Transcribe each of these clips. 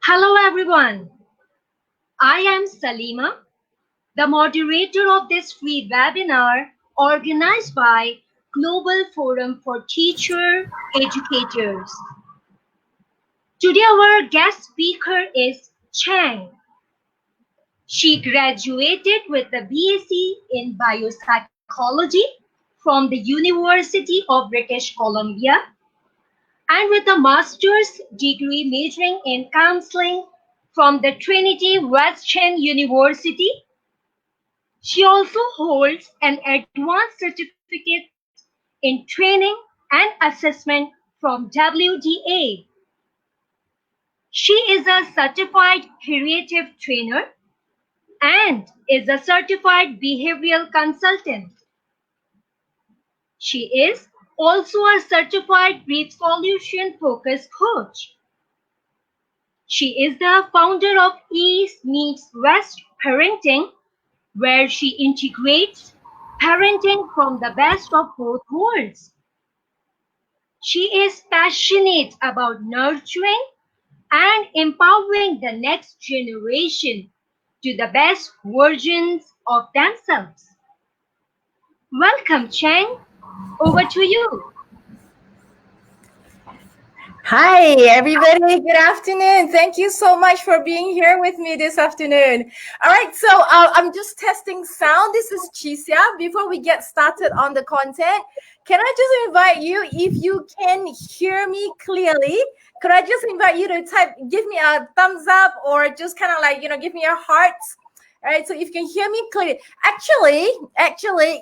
Hello everyone, I am Salima, the moderator of this free webinar organized by Global Forum for Teacher Educators. Today our guest speaker is Chang. She graduated with a BSc in Biopsychology from the University of British Columbia and with a master's degree majoring in counseling from the Trinity Western University. She also holds an advanced certificate in training and assessment from WDA. She is a certified creative trainer and is a certified behavioral consultant. She is also a certified grief solution focus coach. She is the founder of East Meets West Parenting, where she integrates parenting from the best of both worlds. She is passionate about nurturing and empowering the next generation to the best versions of themselves. Welcome, Chang. Over to you. Hi, everybody. Good afternoon. Thank you so much for being here with me this afternoon. All right, so I'm just testing sound. This is Cheesiah. Before we get started on the content, can I just invite you, if you can hear me clearly, could I just invite you to give me a thumbs up or just kind of like, give me a heart. All right, so if you can hear me clearly, actually,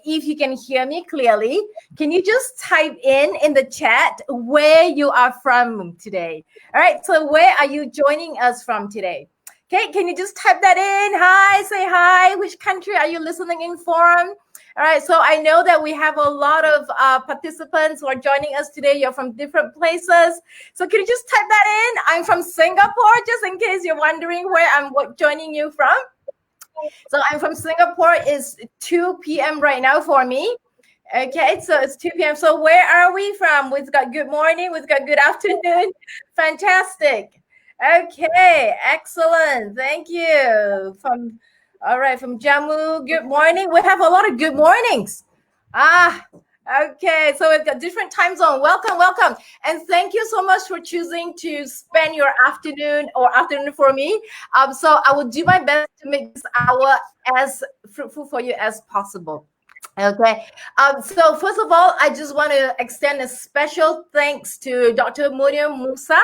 if you can hear me clearly, can you just type in the chat where you are from today? All right, so where are you joining us from today? Okay, can you just type that in? Hi, say hi. Which country are you listening in from? All right, so I know that we have a lot of participants who are joining us today. You're from different places. So can you just type that in? I'm from Singapore, just in case you're wondering where I'm joining you from. So I'm from Singapore. It's 2 p.m. right now for me. Okay, so it's 2 p.m. So where are we from? We've got good morning, we've got good afternoon. Fantastic. Okay, excellent. Thank you. All right, from Jammu, good morning. We have a lot of good mornings. Okay, so we've got different time zone. Welcome, welcome. And thank you so much for choosing to spend your afternoon for me. So I will do my best to make this hour as fruitful for you as possible. Okay. So first of all, I just want to extend a special thanks to Dr. Munia Musa,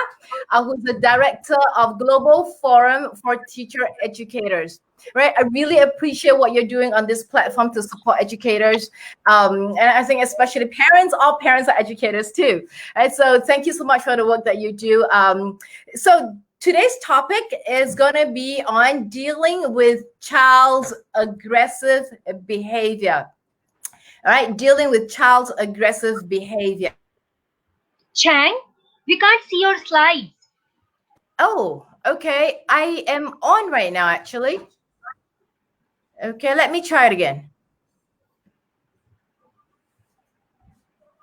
who's the director of Global Forum for Teacher Educators. Right. I really appreciate what you're doing on this platform to support educators. And I think especially parents, all parents are educators too. Right. So thank you so much for the work that you do. So today's topic is going to be on dealing with child's aggressive behavior. All right, dealing with child's aggressive behavior. Chang, we can't see your slides. Oh, okay. I am on right now, actually. Okay, let me try it again.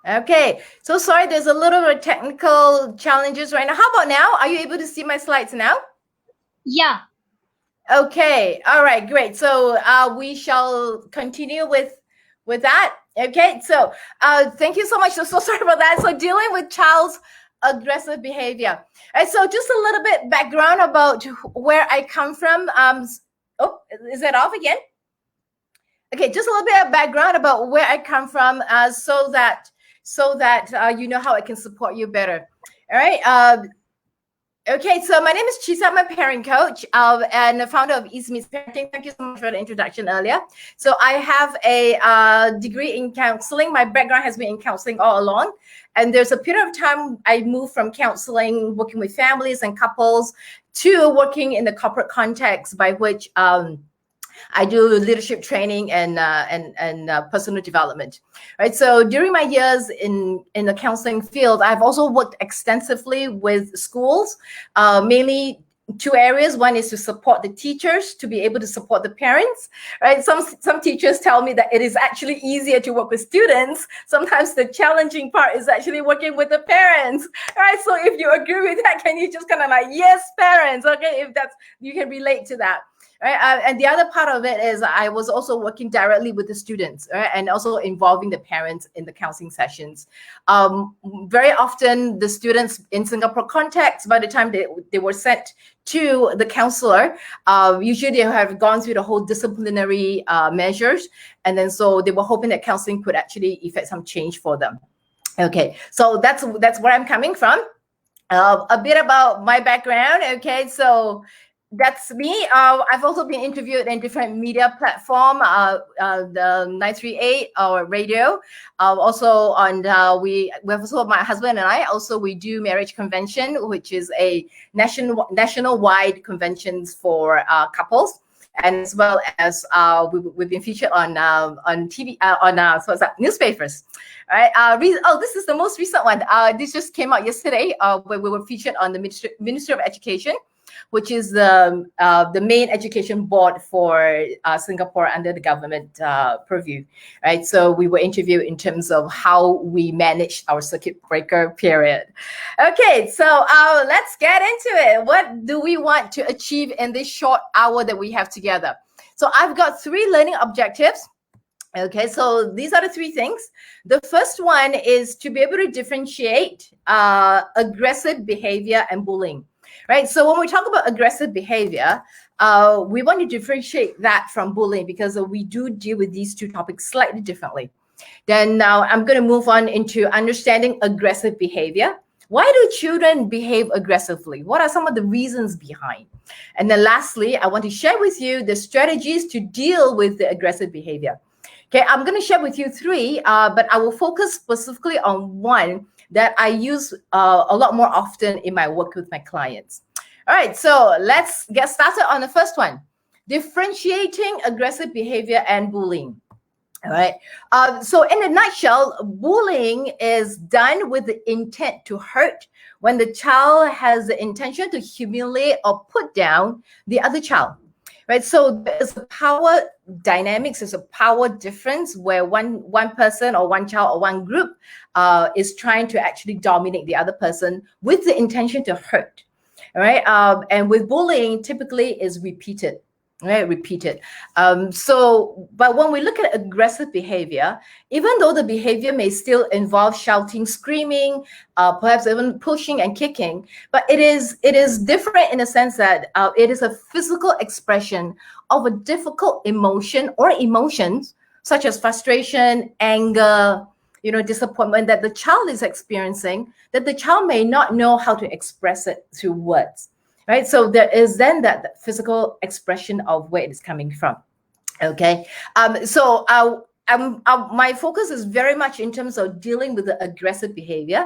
Okay, so sorry, there's a little bit of technical challenges right now. How about now? Are you able to see my slides now? Yeah. Okay, all right, great. So we shall continue with that. Okay, so thank you so much. So sorry about that. So dealing with child's aggressive behavior. All right, so just a little bit background about where I come from. Oh, is that off again? Okay, just a little bit of background about where I come from, so that you know how I can support you better. All right. Okay, so my name is Cheesiah. I'm a parent coach and the founder of East Meets Parenting. Thank you so much for the introduction earlier. So I have a degree in counseling. My background has been in counseling all along. And there's a period of time I moved from counseling, working with families and couples, to working in the corporate context, by which I do leadership training and personal development, right? So during my years in the counseling field, I've also worked extensively with schools, mainly two areas. One is to support the teachers to be able to support the parents, right? Some teachers tell me that it is actually easier to work with students. Sometimes the challenging part is actually working with the parents, right? So if you agree with that, can you just kind of like, yes, parents, okay, if that's, you can relate to that. Right. And the other part of it is I was also working directly with the students, right? And also involving the parents in the counseling sessions. Very often the students in Singapore context, by the time they were sent to the counselor, usually they have gone through the whole disciplinary measures. And then so they were hoping that counseling could actually effect some change for them. Okay, so that's where I'm coming from. A bit about my background. Okay, so that's me. I've also been interviewed in different media platform, the 938 or radio. Also on we have also my husband and I also we do marriage convention, which is a national-wide conventions for couples, and as well as we've been featured on TV so what's that, newspapers. All right. This is the most recent one. This just came out yesterday, where we were featured on the Ministry of Education, which is the main education board for Singapore under the government purview, right? So we were interviewed in terms of how we managed our circuit breaker period. Okay, so let's get into it. What do we want to achieve in this short hour that we have together? So I've got 3 learning objectives. Okay, so these are the 3 things. The first one is to be able to differentiate aggressive behavior and bullying. Right. So when we talk about aggressive behavior, we want to differentiate that from bullying, because we do deal with these 2 topics slightly differently. Then now I'm going to move on into understanding aggressive behavior. Why do children behave aggressively? What are some of the reasons behind? And then lastly, I want to share with you the strategies to deal with the aggressive behavior. Okay, I'm going to share with you 3, but I will focus specifically on one that I use a lot more often in my work with my clients. All right, so let's get started on the first one. Differentiating aggressive behavior and bullying. All right. So, in a nutshell, bullying is done with the intent to hurt when the child has the intention to humiliate or put down the other child. Right. So, there is a power dynamics, there's a power difference where one person or one child or one group is trying to actually dominate the other person with the intention to hurt. All right. And with bullying, typically is repeated. Right, repeated. But when we look at aggressive behavior, even though the behavior may still involve shouting, screaming, perhaps even pushing and kicking, but it is different in a sense that it is a physical expression of a difficult emotion or emotions such as frustration, anger, disappointment that the child is experiencing, that the child may not know how to express it through words. Right, so there is then that physical expression of where it is coming from. Okay, my focus is very much in terms of dealing with the aggressive behavior.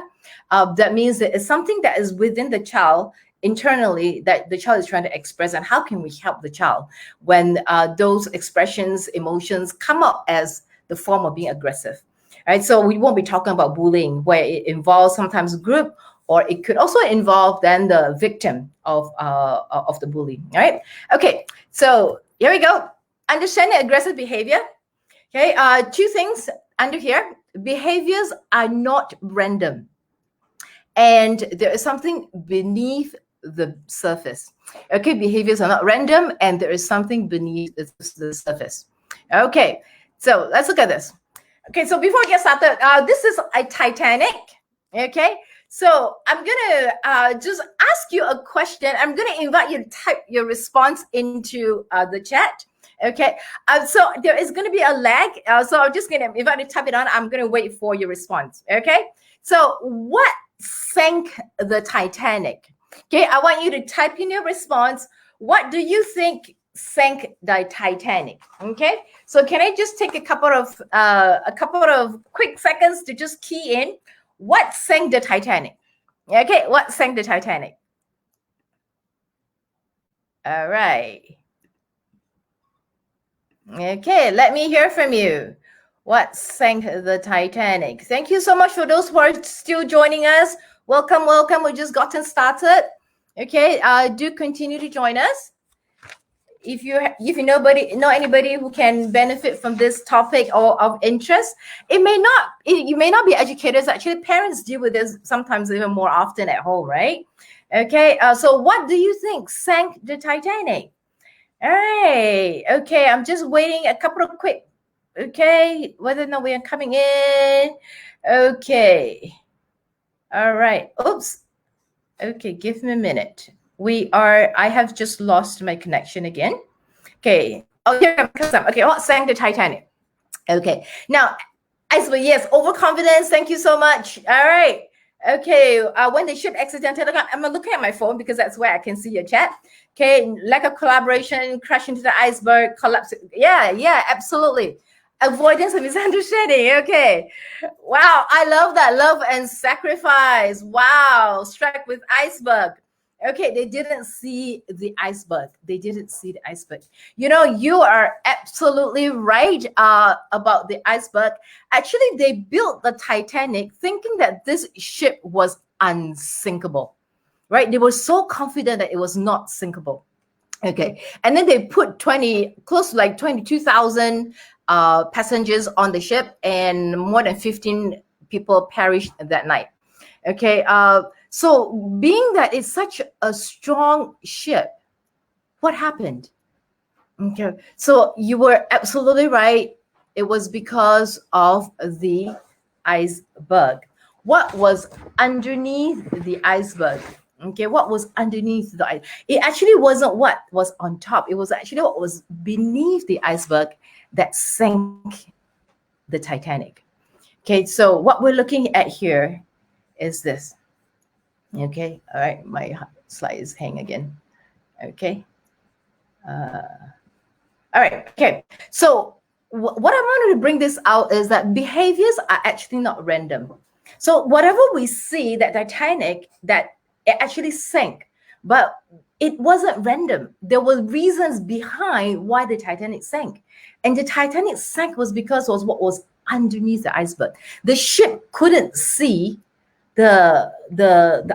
That means that it's something that is within the child internally that the child is trying to express, and how can we help the child when those expressions, emotions come up as the form of being aggressive. Right, so we won't be talking about bullying where it involves sometimes group, or it could also involve then the victim of the bully. All right. Okay. So here we go. Understanding aggressive behavior. Okay. Two things under here. Behaviors are not random, and there is something beneath the surface. Okay. Behaviors are not random, and there is something beneath the surface. Okay. So let's look at this. Okay. So before we get started, this is a Titanic. Okay. So I'm going to just ask you a question. I'm going to invite you to type your response into the chat. Okay. So there is going to be a lag. So I'm just going to invite you to type it on. I'm going to wait for your response. Okay. So what sank the Titanic? Okay. I want you to type in your response. What do you think sank the Titanic? Okay. So can I just take a couple of quick seconds to just key in? What sank the Titanic? Okay, what sank the Titanic? All right. Okay, let me hear from you. What sank the Titanic? Thank you so much for those who are still joining us. Welcome, welcome. We've just gotten started. Okay, do continue to join us. If you know anybody who can benefit from this topic or of interest, you may not be educators. Actually, parents deal with this sometimes even more often at home, right? Okay, so what do you think sank the Titanic? All right, okay, I'm just waiting a couple of quick, okay, whether or not we are coming in. Okay, all right, oops, okay, give me a minute. I have just lost my connection again. Okay. Oh, here comes some. Okay. What sank the Titanic? Okay. Now, yes, overconfidence. Thank you so much. All right. Okay. When the ship accidentally, I'm looking at my phone because that's where I can see your chat. Okay. Lack of collaboration, crash into the iceberg, collapse. Yeah, absolutely. Avoidance of misunderstanding. Okay. Wow. I love that. Love and sacrifice. Wow. Strike with iceberg. Okay, they didn't see the iceberg. They didn't see the iceberg. You are absolutely right about the iceberg. Actually, they built the Titanic thinking that this ship was unsinkable, right? They were so confident that it was not sinkable. Okay, and then they put close to like 22,000 passengers on the ship, and more than 15 people perished that night. Okay, so being that it's such a strong ship, what happened? Okay, so you were absolutely right. It was because of the iceberg. What was underneath the iceberg? Okay, what was underneath the ice? It actually wasn't what was on top. It was actually what was beneath the iceberg that sank the Titanic. Okay, so what we're looking at here is this. Okay, all right, my slide is hanging again. Okay. All right, okay. So what I wanted to bring this out is that behaviors are actually not random. So whatever we see, that Titanic, that it actually sank, but it wasn't random. There were reasons behind why the Titanic sank. And the Titanic sank was because of what was underneath the iceberg. The ship couldn't see the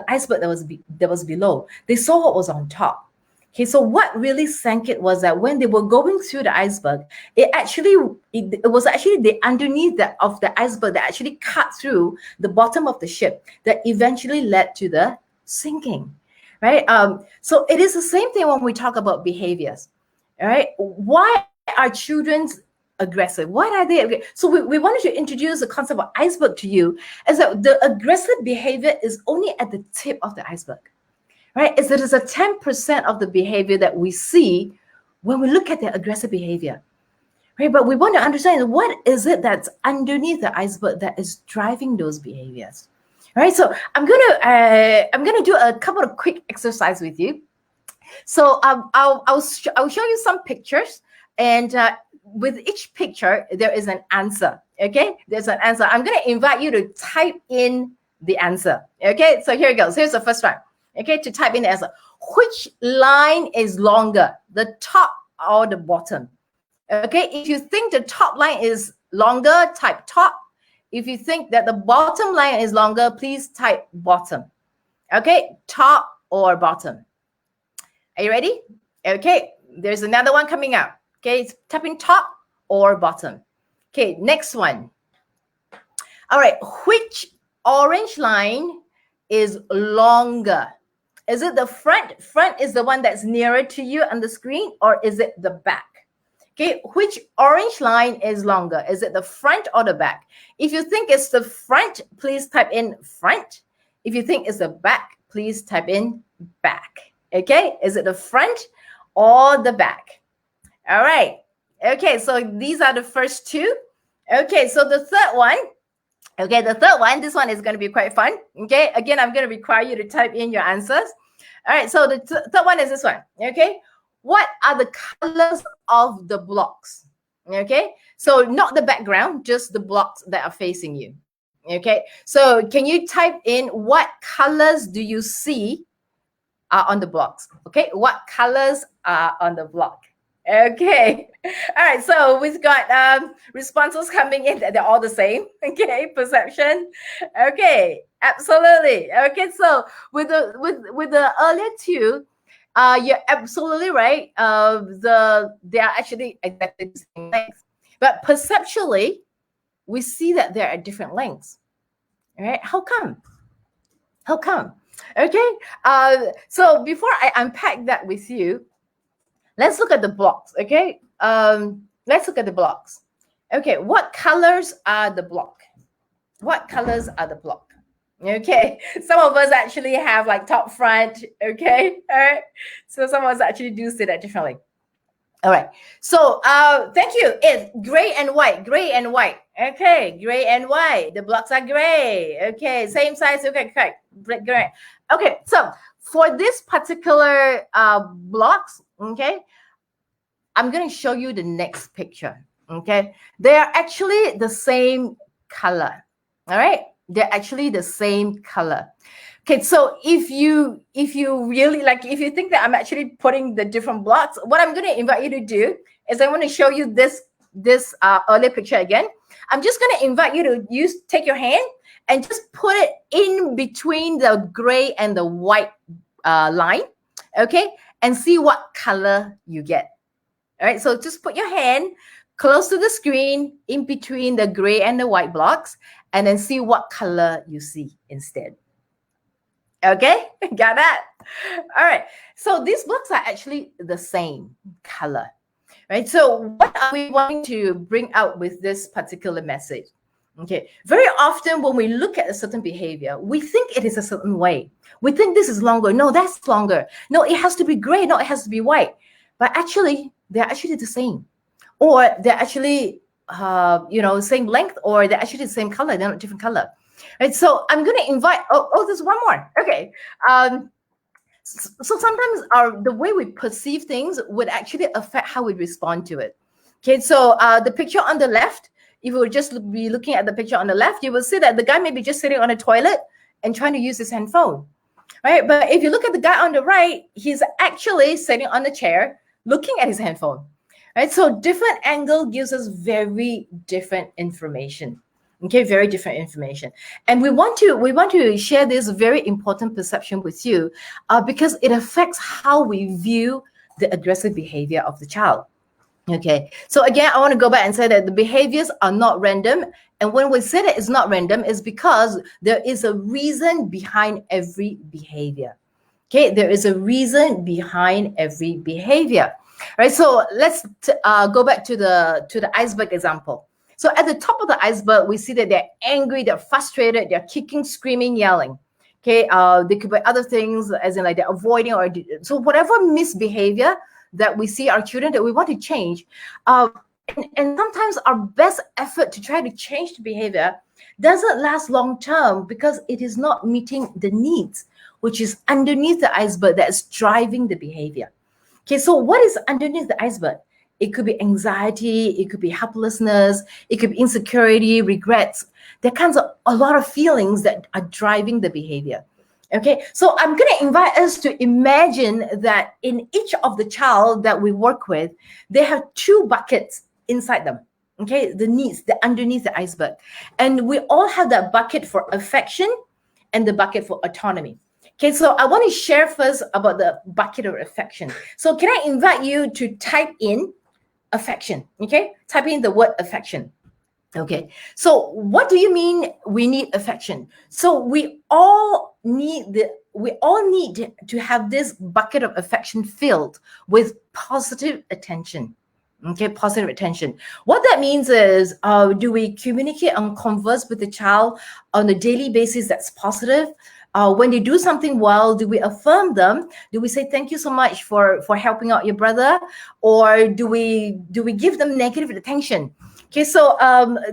iceberg that was below. They saw what was on top. Okay, so what really sank it was that when they were going through the iceberg, it was actually the underneath of the iceberg that actually cut through the bottom of the ship that eventually led to the sinking, right? So it is the same thing when we talk about behaviors, all right? Why are children aggressive? Why are they? So we wanted to introduce the concept of iceberg to you, as that the aggressive behavior is only at the tip of the iceberg, right? It is a 10% of the behavior that we see when we look at the aggressive behavior, right? But we want to understand what is it that's underneath the iceberg that is driving those behaviors, right? So I'm gonna do a couple of quick exercise with you. So I'll show you some pictures, and with each picture there is an answer. Okay, there's an answer. I'm gonna invite you to type in the answer. Okay, so here it goes. Here's the first one. Okay, to type in the answer. Which line is longer, the top or the bottom? Okay, if you think the top line is longer, type top. If you think that the bottom line is longer, please type bottom. Okay, top or bottom. Are you ready? Okay, there's another one coming out. Okay, it's typing top or bottom. Okay, next one. All right, which orange line is longer? Is it the front? Front is the one that's nearer to you on the screen, or is it the back? Okay, which orange line is longer? Is it the front or the back? If you think it's the front, please type in front. If you think it's the back, please type in back. Okay, is it the front or the back? All right. Okay, so these are the first two. Okay, so the third one. Okay, the third one, this one is going to be quite fun. Okay, again, I'm going to require you to type in your answers. All right, so the third one is this one. Okay, what are the colors of the blocks? Okay, so not the background, just the blocks that are facing you. Okay, so can you type in what colors do you see on the blocks? Okay, what colors are on the block? Okay, all right, so we've got responses coming in that they're all the same. Okay, perception. Okay, absolutely. Okay, so with the earlier two, you're absolutely right. They are actually exactly the same length, but perceptually, we see that they're at different lengths. All right, how come? How come? Okay, so before I unpack that with you, let's look at the blocks. Okay, let's look at the blocks. Okay, what colors are the block? What colors are the block? Okay, some of us actually have like top, front. Okay, all right. So some of us actually do see that differently. All right. So thank you. It's gray and white. Gray and white. Okay, gray and white. The blocks are gray. Okay, same size. Okay, correct. Gray. Okay, so for this particular blocks, okay, I'm going to show you the next picture. Okay, they are actually the same color. All right, they're actually the same color. Okay, so if you really like, if you think that I'm actually putting the different blocks, what I'm going to invite you to do is I want to show you this earlier picture again. I'm just going to invite you to take your hand and just put it in between the gray and the white line, okay, and see what color you get. All right, so just put your hand close to the screen in between the gray and the white blocks, and then see what color you see instead. Okay, got that? All right, so these blocks are actually the same color, right? So what are we wanting to bring out with this particular message? Okay, very often when we look at a certain behavior, we think it is a certain way. We think this is longer. No, that's longer. No, it has to be gray. No, it has to be white. But actually, they're actually the same. Or they're actually, same length, or they're actually the same color. They're not different color. Right, so I'm going to invite, there's one more. Okay. So sometimes the way we perceive things would actually affect how we respond to it. Okay, so the picture on the left, if you would just be looking at the picture on the left, you will see that the guy may be just sitting on a toilet and trying to use his handphone. right? But if you look at the guy on the right, he's actually sitting on the chair looking at his handphone, right? So different angle gives us very different information. Okay, very different information, and we want to share this very important perception with you, because it affects how we view the aggressive behavior of the child. Okay, so again, I want to go back and say that the behaviors are not random. And when we say that it's not random, it's because there is a reason behind every behavior. Okay, there is a reason behind every behavior. Right, so let's go back to the iceberg example. So at the top of the iceberg, we see that they're angry, they're frustrated, they're kicking, screaming, yelling. Okay, there could be other things, as in like they're avoiding, or so whatever misbehavior that we see our children that we want to change. And sometimes our best effort to try to change the behavior doesn't last long term because it is not meeting the needs, which is underneath the iceberg that's driving the behavior. Okay, so what is underneath the iceberg? It could be anxiety, it could be helplessness, it could be insecurity, regrets. There are kinds of a lot of feelings that are driving the behavior. Okay, so I'm going to invite us to imagine that in each of the child that we work with, they have two buckets inside them. Okay, the needs, the underneath the iceberg. And we all have that bucket for affection and the bucket for autonomy. Okay, so I want to share first about the bucket of affection. So can I invite you to type in affection? Okay, type in the word affection. Okay, so what do you mean we need affection? So we all need to have this bucket of affection filled with positive attention. Okay, positive attention. What that means is, do we communicate and converse with the child on a daily basis that's positive? When they do something well, do we affirm them? Do we say thank you so much for helping out your brother, or do we give them negative attention? Okay, so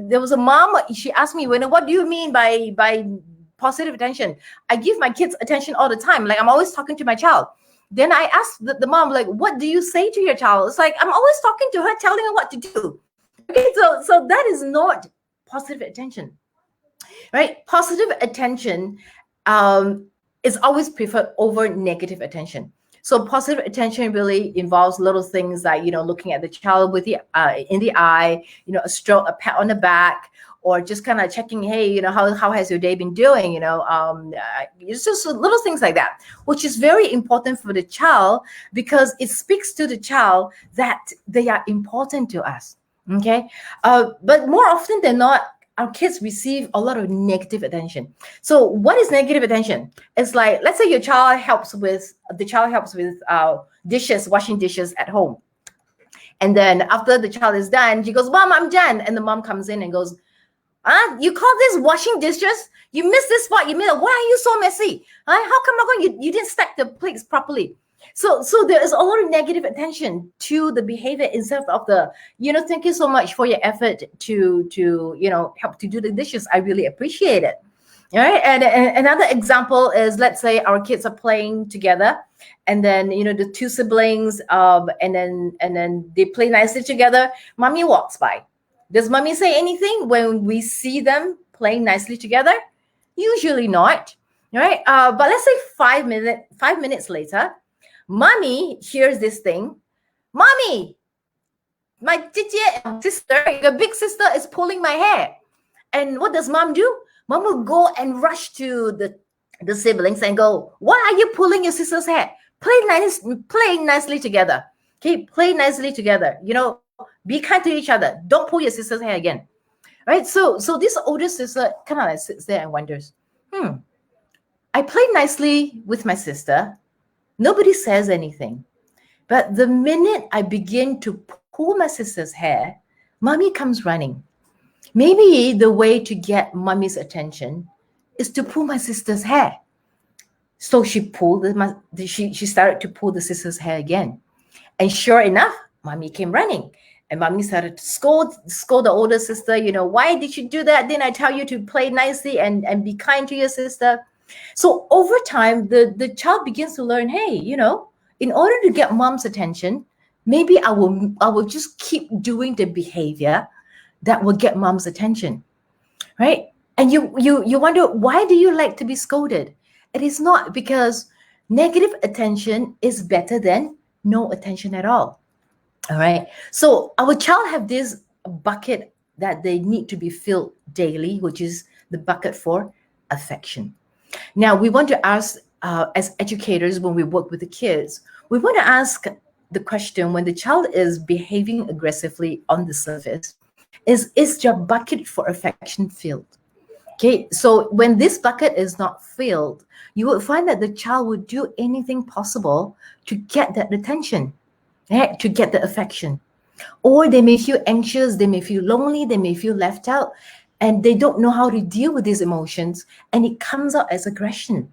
there was a mom. She asked me, what do you mean by positive attention? I give my kids attention all the time. Like, I'm always talking to my child. Then I asked the mom, like, what do you say to your child? It's like, I'm always talking to her, telling her what to do. Okay, so that is not positive attention, right? Positive attention is always preferred over negative attention. So positive attention really involves little things like, looking at the child with the in the eye, a stroke, a pat on the back, or just kind of checking, hey, how has your day been doing? It's just little things like that, which is very important for the child because it speaks to the child that they are important to us. Okay, but more often than not, our kids receive a lot of negative attention. So what is negative attention? It's like, let's say the child helps with dishes, washing dishes at home. And then after the child is done, she goes, Mom, I'm done. And the mom comes in and goes, you call this washing dishes? You missed this spot. You missed it. Why are you so messy? How come you didn't stack the plates properly? So there is a lot of negative attention to the behavior instead of the, thank you so much for your effort to help to do the dishes. I really appreciate it. All right. And another example is, let's say our kids are playing together, and then the two siblings, and then they play nicely together. Mommy walks by. Does mommy say anything when we see them playing nicely together? Usually not. All right. But let's say 5 minutes later, mommy hears this thing. Mommy, my sister, your big sister, is pulling my hair. And what does mom do? Mom will go and rush to the siblings and go, why are you pulling your sister's hair? Play nicely together. Okay, play nicely together. Be kind to each other. Don't pull your sister's hair again. Right? So this older sister kind of like sits there and wonders, I play nicely with my sister. Nobody says anything. But the minute I begin to pull my sister's hair, mommy comes running. Maybe the way to get mommy's attention is to pull my sister's hair. So she started to pull the sister's hair again. And sure enough, mommy came running. And mommy started to scold the older sister, why did you do that? Didn't I tell you to play nicely and be kind to your sister? So over time, the child begins to learn, hey, in order to get mom's attention, maybe I will just keep doing the behavior that will get mom's attention, right? And you wonder, why do you like to be scolded? It is not, because negative attention is better than no attention at all. All right. So our child have this bucket that they need to be filled daily, which is the bucket for affection. Now, we want to ask, as educators, when we work with the kids, we want to ask the question, when the child is behaving aggressively on the surface, is your bucket for affection filled? Okay, so when this bucket is not filled, you will find that the child will do anything possible to get that attention, right? To get the affection. Or they may feel anxious, they may feel lonely, they may feel left out, and they don't know how to deal with these emotions, and it comes out as aggression.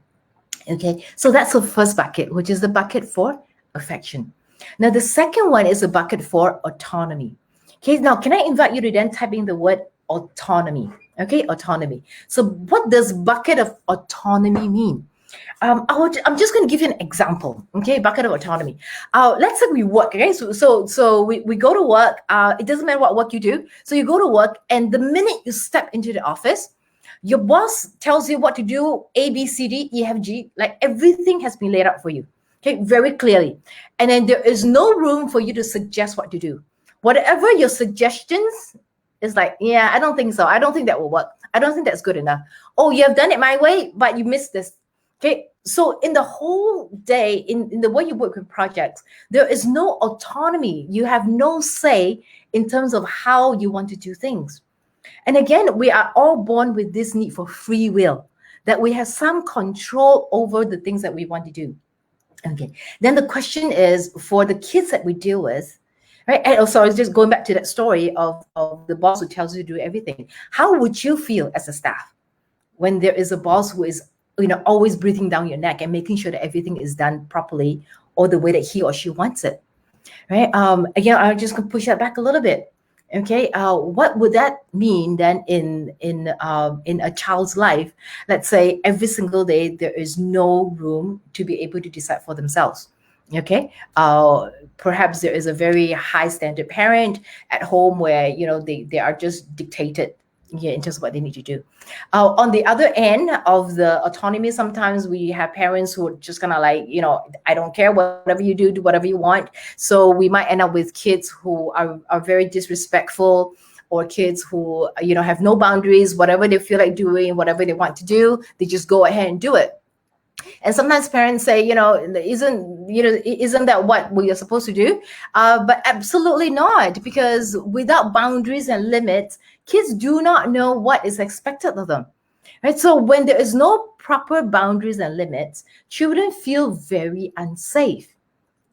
Okay, so that's the first bucket, which is the bucket for affection. Now, the second one is a bucket for autonomy. Okay, now can I invite you to then type in the word autonomy? Okay, autonomy. So, what does bucket of autonomy mean? I'm just going to give you an example. Okay, bucket of autonomy. Let's say we work. Okay, so we go to work. It doesn't matter what work you do. So you go to work, and the minute you step into the office, your boss tells you what to do, A, B, C, D, E, F, G, like everything has been laid out for you, okay, very clearly. And then there is no room for you to suggest what to do. Whatever your suggestions is like, yeah, I don't think so. I don't think that will work. I don't think that's good enough. Oh, you have done it my way, but you missed this. Okay, so in the whole day, in the way you work with projects, there is no autonomy. You have no say in terms of how you want to do things. And again, we are all born with this need for free will, that we have some control over the things that we want to do. Okay. Then the question is, for the kids that we deal with, right? And also, it's just going back to that story of the boss who tells you to do everything. How would you feel as a staff when there is a boss who is, always breathing down your neck and making sure that everything is done properly or the way that he or she wants it, right? Again, I'm just gonna push that back a little bit. Okay, what would that mean then in a child's life? Let's say every single day there is no room to be able to decide for themselves. Okay, perhaps there is a very high standard parent at home where they are just dictated, yeah, in terms of what they need to do. On the other end of the autonomy, sometimes we have parents who are just kind of like, I don't care, whatever you do whatever you want. So we might end up with kids who are very disrespectful, or kids who have no boundaries. Whatever they feel like doing, whatever they want to do, they just go ahead and do it. And sometimes parents say, isn't that what we are supposed to do? But absolutely not, because without boundaries and limits, kids do not know what is expected of them. Right? So when there is no proper boundaries and limits, children feel very unsafe.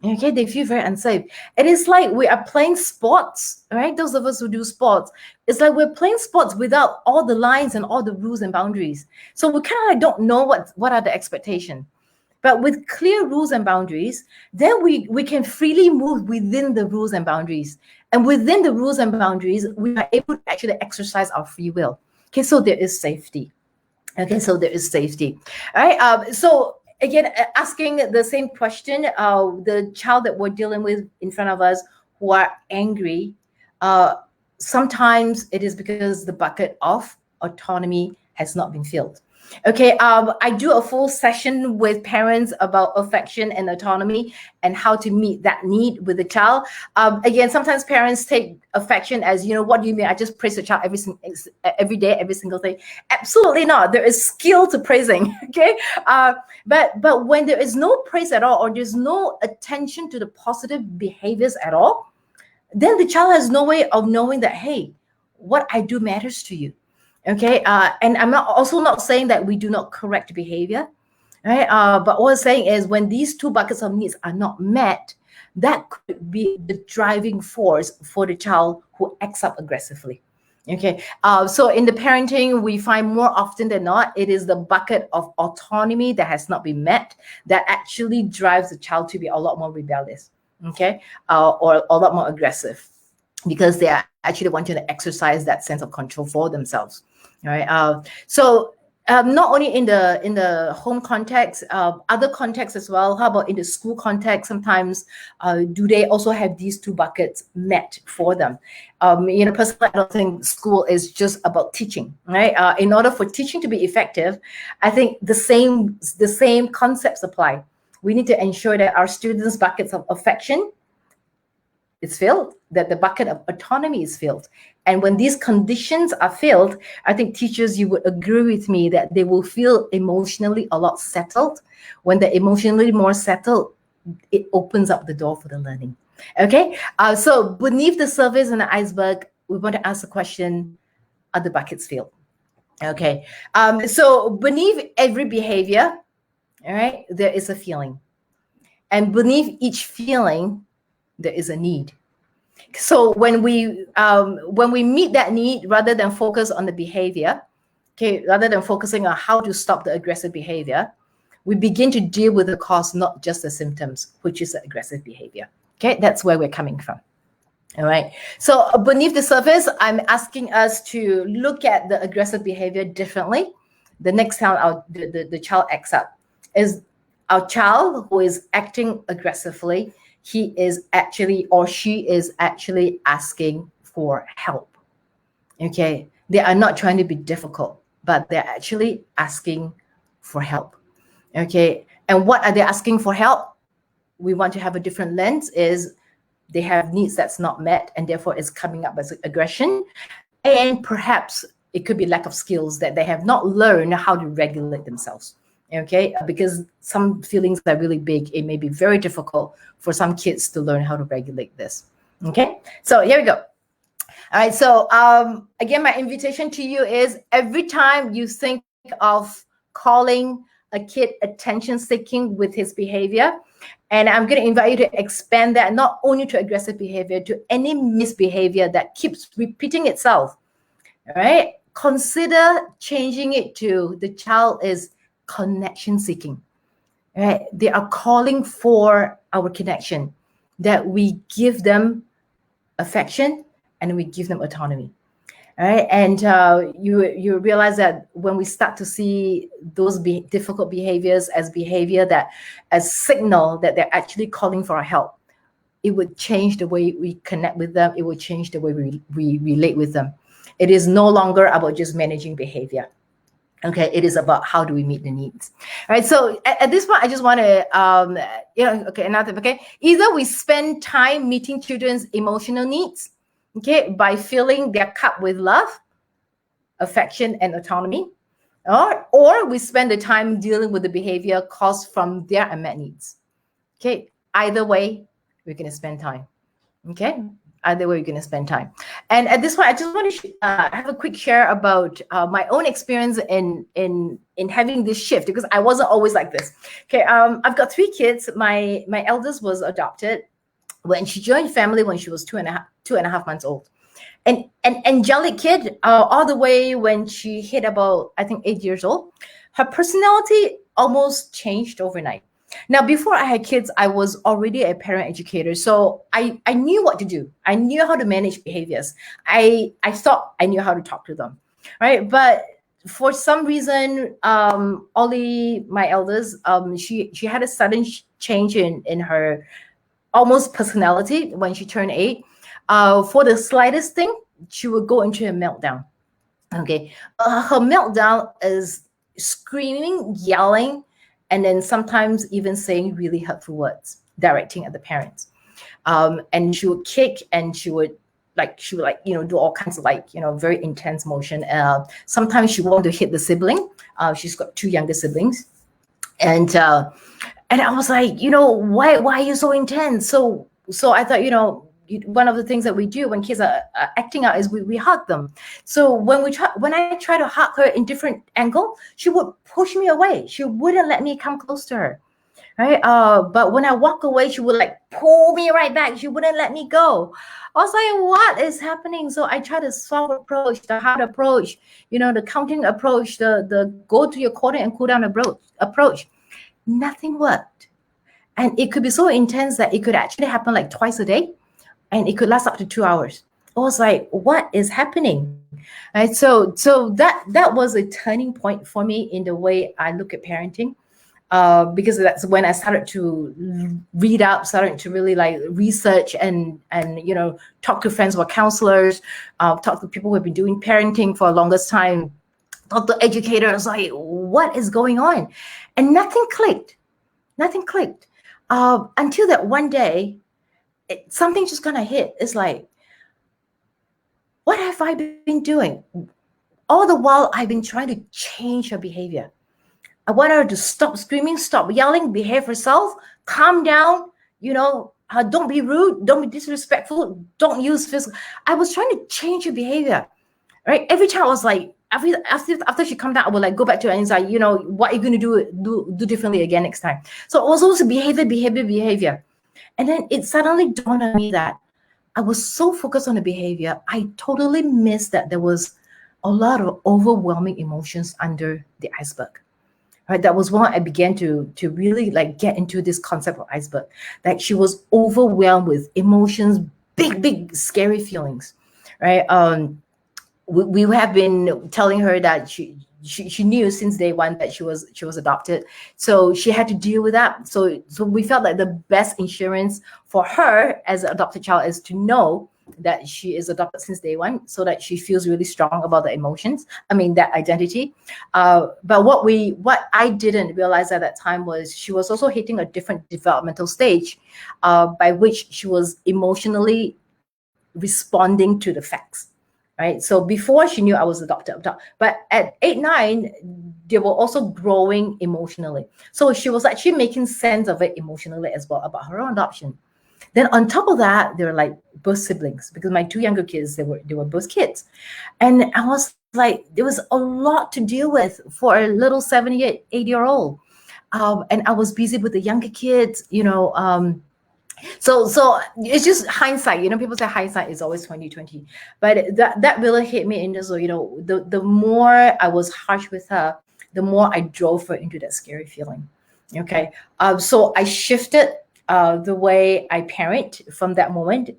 Okay, they feel very unsafe. It is like we are playing sports, right? Those of us who do sports, it's like we're playing sports without all the lines and all the rules and boundaries. So we kind of like don't know what are the expectations. But with clear rules and boundaries, then we can freely move within the rules and boundaries. And within the rules and boundaries, we are able to actually exercise our free will. Okay, so there is safety. Okay, so there is safety. All right. So again, asking the same question, the child that we're dealing with in front of us who are angry, sometimes it is because the bucket of autonomy has not been filled. Okay, I do a full session with parents about affection and autonomy and how to meet that need with the child. Again, sometimes parents take affection as, what do you mean? I just praise the child every day, every single day. Absolutely not. There is skill to praising. Okay, but when there is no praise at all, or there's no attention to the positive behaviors at all, then the child has no way of knowing that, hey, what I do matters to you. Okay, and I'm also not saying that we do not correct behavior, right? But what I'm saying is, when these two buckets of needs are not met, that could be the driving force for the child who acts up aggressively. Okay, so in the parenting, we find more often than not, it is the bucket of autonomy that has not been met that actually drives the child to be a lot more rebellious, okay, or a lot more aggressive, because they are actually wanting to exercise that sense of control for themselves. All right. So Not only in the home context, other contexts as well. How about in the school context? Sometimes, do they also have these two buckets met for them? Personally, I don't think school is just about teaching, right? In order for teaching to be effective, I think the same concepts apply. We need to ensure that our students' buckets of affection is filled, that the bucket of autonomy is filled. And when these conditions are filled, I think teachers, you would agree with me that they will feel emotionally a lot settled. When they're emotionally more settled, it opens up the door for the learning. Okay, so beneath the surface and the iceberg, we want to ask the question, are the buckets filled? Okay, so beneath every behavior, all right, there is a feeling. And beneath each feeling, there is a need. So when we meet that need, rather than focus on the behavior, okay, rather than focusing on how to stop the aggressive behavior, we begin to deal with the cause, not just the symptoms, which is the aggressive behavior. Okay, that's where we're coming from. All right. So beneath the surface, I'm asking us to look at the aggressive behavior differently. The next time the child acts up is our child who is acting aggressively. He is actually, or she is actually asking for help. Okay. They are not trying to be difficult, but they're actually asking for help. Okay. And what are they asking for help? We want to have a different lens is they have needs that's not met, and therefore it's coming up as aggression. And perhaps it could be lack of skills, that they have not learned how to regulate themselves. Okay, because some feelings are really big. It may be very difficult for some kids to learn how to regulate this. Okay, so here we go. All right, so again, my invitation to you is every time you think of calling a kid attention seeking with his behavior, and I'm going to invite you to expand that not only to aggressive behavior, to any misbehavior that keeps repeating itself. All right, consider changing it to the child is connection seeking. All right, they are calling for our connection, that we give them affection and we give them autonomy. All right, and you realize that when we start to see those difficult behaviors as behavior that as signal that they're actually calling for our help, it would change the way we connect with them. It would change the way we relate with them. It is no longer about just managing behavior. Okay, it is about how do we meet the needs. All right, so at this point, I just want to, okay, another, okay, either we spend time meeting children's emotional needs, okay, by filling their cup with love, affection, and autonomy, or we spend the time dealing with the behavior caused from their unmet needs. Okay, either way, we're going to spend time. Okay, either way, you're going to spend time. And at this point, I just want to have a quick share about my own experience in having this shift, because I wasn't always like this. Okay, I've got 3 kids. My eldest was adopted when she joined family when she was two and a half months old. And an angelic kid, all the way when she hit about, I think, 8 years old. Her personality almost changed overnight. Now, before I had kids, I was already a parent educator. So I knew what to do. I knew how to manage behaviors. I thought I knew how to talk to them, right? But for some reason, Ollie, my eldest, she had a sudden change in her almost personality when she turned 8. For the slightest thing, she would go into a meltdown. Okay. Her meltdown is screaming, yelling, and then sometimes even saying really hurtful words, directing at the parents. And she would kick, and she would do all kinds of very intense motion. Sometimes she wanted to hit the sibling. She's got 2 younger siblings. And I was like, why are you so intense? So I thought, one of the things that we do when kids are acting out is we hug them. So when I try to hug her in different angle, she would push me away. She wouldn't let me come close to her, right? But when I walk away, she would pull me right back. She wouldn't let me go. I was like, what is happening? So I try the soft approach, the hard approach, the counting approach, the go to your corner and cool down approach. Nothing worked. And it could be so intense that it could actually happen twice a day. And it could last up to 2 hours. I was like, what is happening? Right. So that was a turning point for me in the way I look at parenting. Because that's when I started to read up, started to really like research and talk to friends who are counselors, talk to people who have been doing parenting for the longest time, talk to educators, like what is going on, and nothing clicked, until that one day, something just kind of hit. It's like, what have I been doing? All the while, I've been trying to change her behavior. I want her to stop screaming, stop yelling, behave herself, calm down, don't be rude, don't be disrespectful, don't use physical. I was trying to change her behavior, right? Every time I was like, after she calmed down, I would like go back to her and say, what are you going to do differently again next time? So it was also behavior. And then it suddenly dawned on me that I was so focused on the behavior, I totally missed that there was a lot of overwhelming emotions under the iceberg. Right, that was when I began to really like get into this concept of iceberg. Like she was overwhelmed with emotions, big scary feelings, right? We have been telling her that she knew since day one that she was adopted, so she had to deal with that. So we felt like the best insurance for her as an adopted child is to know that she is adopted since day one, so that she feels really strong about the emotions. I mean, that identity. But what I didn't realize at that time was she was also hitting a different developmental stage, by which she was emotionally responding to the facts. Right. So before she knew I was adopted, but at 8, 9, they were also growing emotionally. So she was actually making sense of it emotionally as well about her own adoption. Then on top of that, they were like both siblings, because my two younger kids, they were both kids. And I was like, there was a lot to deal with for a little 7 8 year old. And I was busy with the younger kids, so it's just hindsight. People say hindsight is always 2020, but that really hit me in this. So the more I was harsh with her, the more I drove her into that scary feeling. Okay, so I shifted the way I parent from that moment.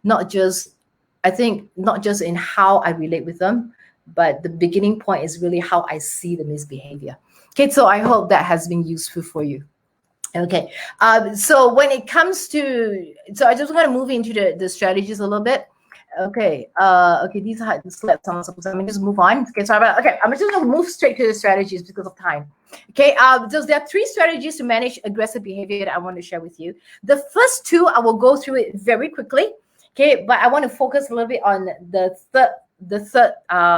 Not just I think not just in how I relate with them, but the beginning point is really how I see the misbehavior. Okay, so I hope that has been useful for you. Okay. So when it comes to, so I just want to move into the strategies a little bit. Okay. Okay. These are the slides. So let me just move on. Okay. Sorry about. Okay. I'm just going to move straight to the strategies because of time. Okay. So there are 3 strategies to manage aggressive behavior that I want to share with you. The first 2, I will go through it very quickly. Okay. But I want to focus a little bit on the third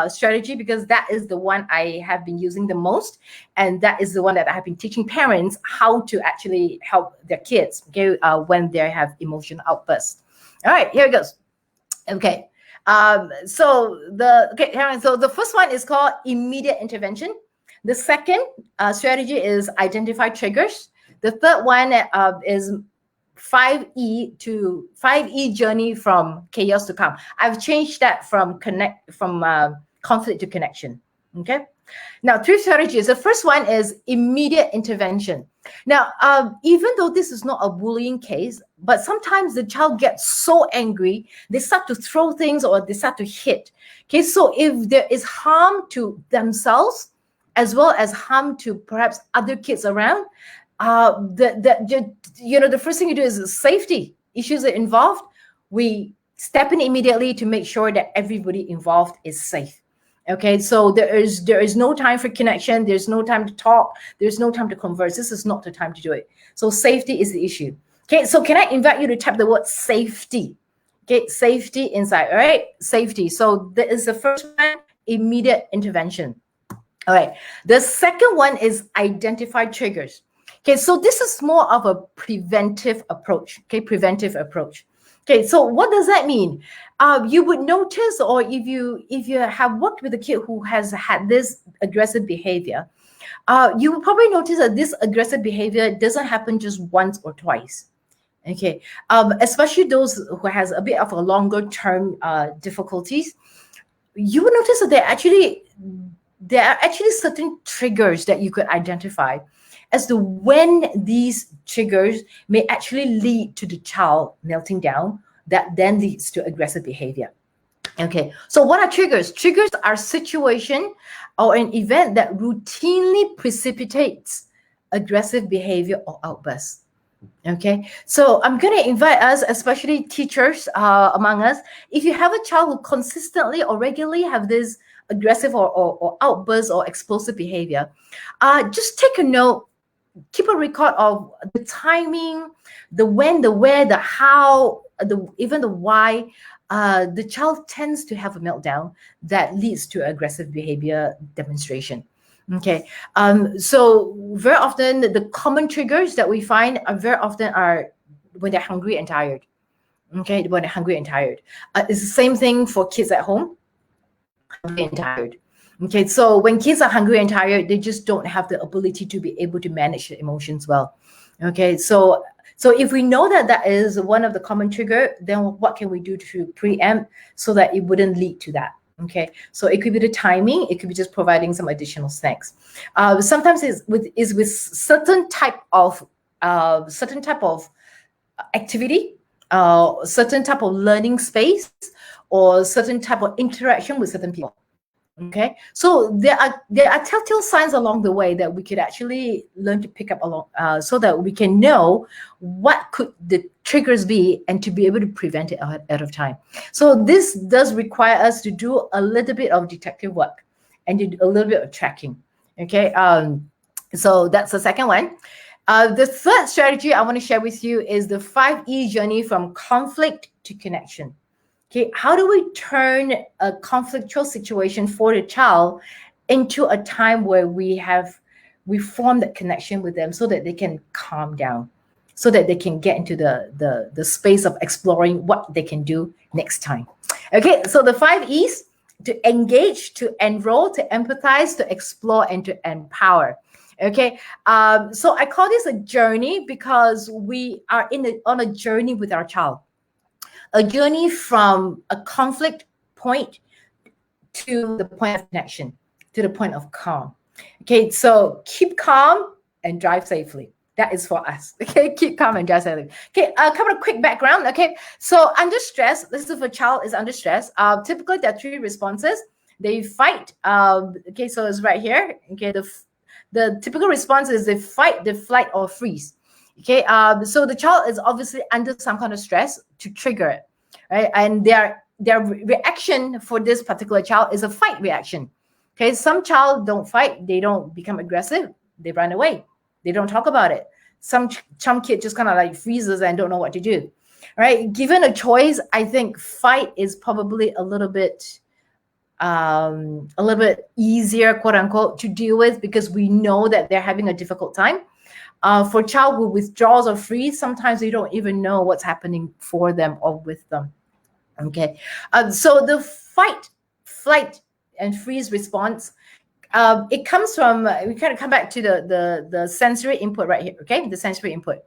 strategy, because that is the one I have been using the most, and that is the one that I have been teaching parents how to actually help their kids, okay, when they have emotional outbursts. All right, here it goes. Okay. So the first one is called immediate intervention. The second strategy is identify triggers. The third one is 5E journey from chaos to calm. I've changed that from conflict to connection. Okay. Now, 3 strategies. The first one is immediate intervention. Now, even though this is not a bullying case, but sometimes the child gets so angry, they start to throw things or they start to hit. Okay, so if there is harm to themselves as well as harm to perhaps other kids around, the first thing you do is safety issues are involved. We step in immediately to make sure that everybody involved is safe. Okay, so there is no time for connection. There's no time to talk. There's no time to converse. This is not the time to do it. So safety is the issue. Okay, so can I invite you to type the word safety? Okay, safety inside. All right, safety. So that is the first one, immediate intervention. All right, the second one is identify triggers. Okay, so this is more of a preventive approach. Okay, preventive approach. Okay, so what does that mean? You would notice, or if you have worked with a kid who has had this aggressive behavior, you will probably notice that this aggressive behavior doesn't happen just once or twice. Okay, especially those who has a bit of a longer term difficulties. You will notice that there are actually certain triggers that you could identify as to when these triggers may actually lead to the child melting down, that then leads to aggressive behavior. Okay, so what are triggers? Triggers are situation or an event that routinely precipitates aggressive behavior or outbursts. Okay, so I'm going to invite us, especially teachers among us, if you have a child who consistently or regularly have this aggressive or outburst or explosive behavior, just take a note, keep a record of the timing, the when, the where, the how, even the why. The child tends to have a meltdown that leads to aggressive behavior demonstration. Okay, so very often the common triggers that we find are very often are when they're hungry and tired. Okay, when they're hungry and tired. It's the same thing for kids at home, hungry and tired. Okay, so when kids are hungry and tired, they just don't have the ability to be able to manage their emotions well. Okay, so if we know that that is one of the common trigger, then what can we do to preempt so that it wouldn't lead to that? Okay, so it could be the timing, it could be just providing some additional snacks. Sometimes it's with certain type of activity, certain type of learning space, or certain type of interaction with certain people. Okay, so there are telltale signs along the way that we could actually learn to pick up along, so that we can know what could the triggers be and to be able to prevent it ahead of time. So this does require us to do a little bit of detective work and do a little bit of tracking. Okay, so that's the second one. The third strategy I want to share with you is the 5E journey from conflict to connection. Okay, how do we turn a conflictual situation for the child into a time where we form that connection with them so that they can calm down, so that they can get into the space of exploring what they can do next time. Okay, so the 5 E's: to engage, to enroll, to empathize, to explore, and to empower. Okay, so I call this a journey because we are on a journey with our child. A journey from a conflict point to the point of connection, to the point of calm. Okay, so keep calm and drive safely. That is for us. Okay, keep calm and drive safely. Okay, a couple of quick background. Okay, so under stress, this is if a child is under stress. Typically, there are 3 responses. They fight. Okay, so it's right here. Okay, the typical response is they fight, they flight, or freeze. Okay, so the child is obviously under some kind of stress to trigger it, right? And their reaction for this particular child is a fight reaction. Okay, some child don't fight, they don't become aggressive, they run away, they don't talk about it. Some kid just kind of like freezes and don't know what to do. Right? Given a choice, I think fight is probably a little bit easier, quote unquote, to deal with because we know that they're having a difficult time. For child who withdraws or freeze, sometimes they don't even know what's happening for them or with them. Okay, so the fight, flight, and freeze response, it comes from, we kind of come back to the sensory input right here. Okay, the sensory input.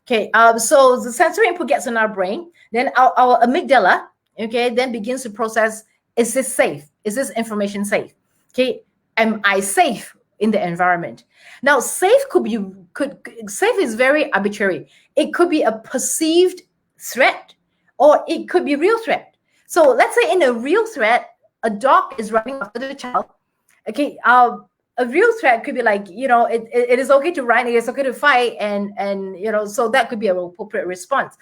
Okay, so the sensory input gets in our brain, then our amygdala, okay, then begins to process: is this safe? Is this information safe? Okay, am I safe in the environment? Now, safe safe is very arbitrary. It could be a perceived threat, or it could be real threat. So let's say in a real threat, a dog is running after the child. Okay, a real threat could be like, it is okay to run, it is okay to fight, and so that could be an appropriate response.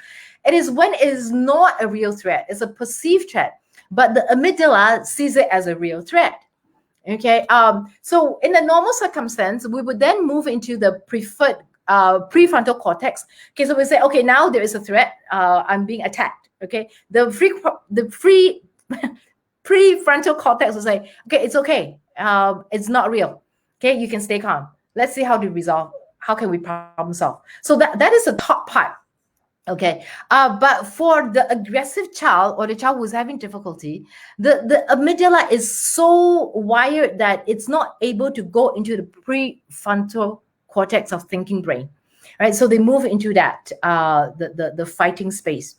It is when it is not a real threat, it's a perceived threat, but the amygdala sees it as a real threat. Okay, so in the normal circumstance, we would then move into the prefrontal cortex. Okay, so we say, okay, now there is a threat. I'm being attacked. Okay, the prefrontal cortex will say, okay, it's okay. It's not real. Okay, you can stay calm. Let's see how to resolve. How can we problem solve? So that is the top part. Okay, but for the aggressive child or the child who's having difficulty, the amygdala is so wired that it's not able to go into the prefrontal cortex of thinking brain, right? So they move into that the fighting space.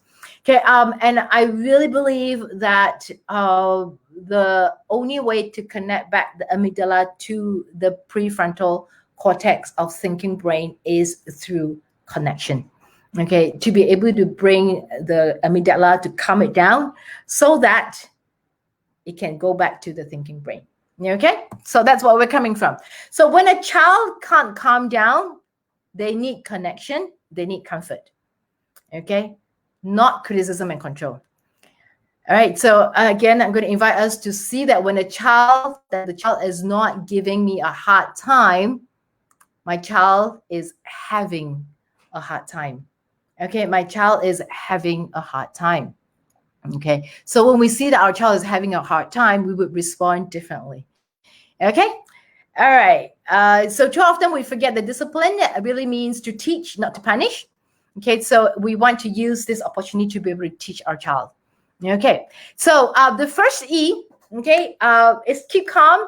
Okay, and I really believe that the only way to connect back the amygdala to the prefrontal cortex of thinking brain is through connection. okay, to be able to bring the amygdala to calm it down so that it can go back to the thinking brain. Okay, so that's what we're coming from. So when a child can't calm down, they need connection, they need comfort. Okay, not criticism and control. All right, so again, I'm going to invite us to see that when the child is not giving me a hard time, my child is having a hard time. Okay, my child is having a hard time. Okay, so when we see that our child is having a hard time, we would respond differently. Okay, all right. So too often we forget that discipline really means to teach, not to punish. Okay, so we want to use this opportunity to be able to teach our child. Okay, so the first E, okay, is keep calm,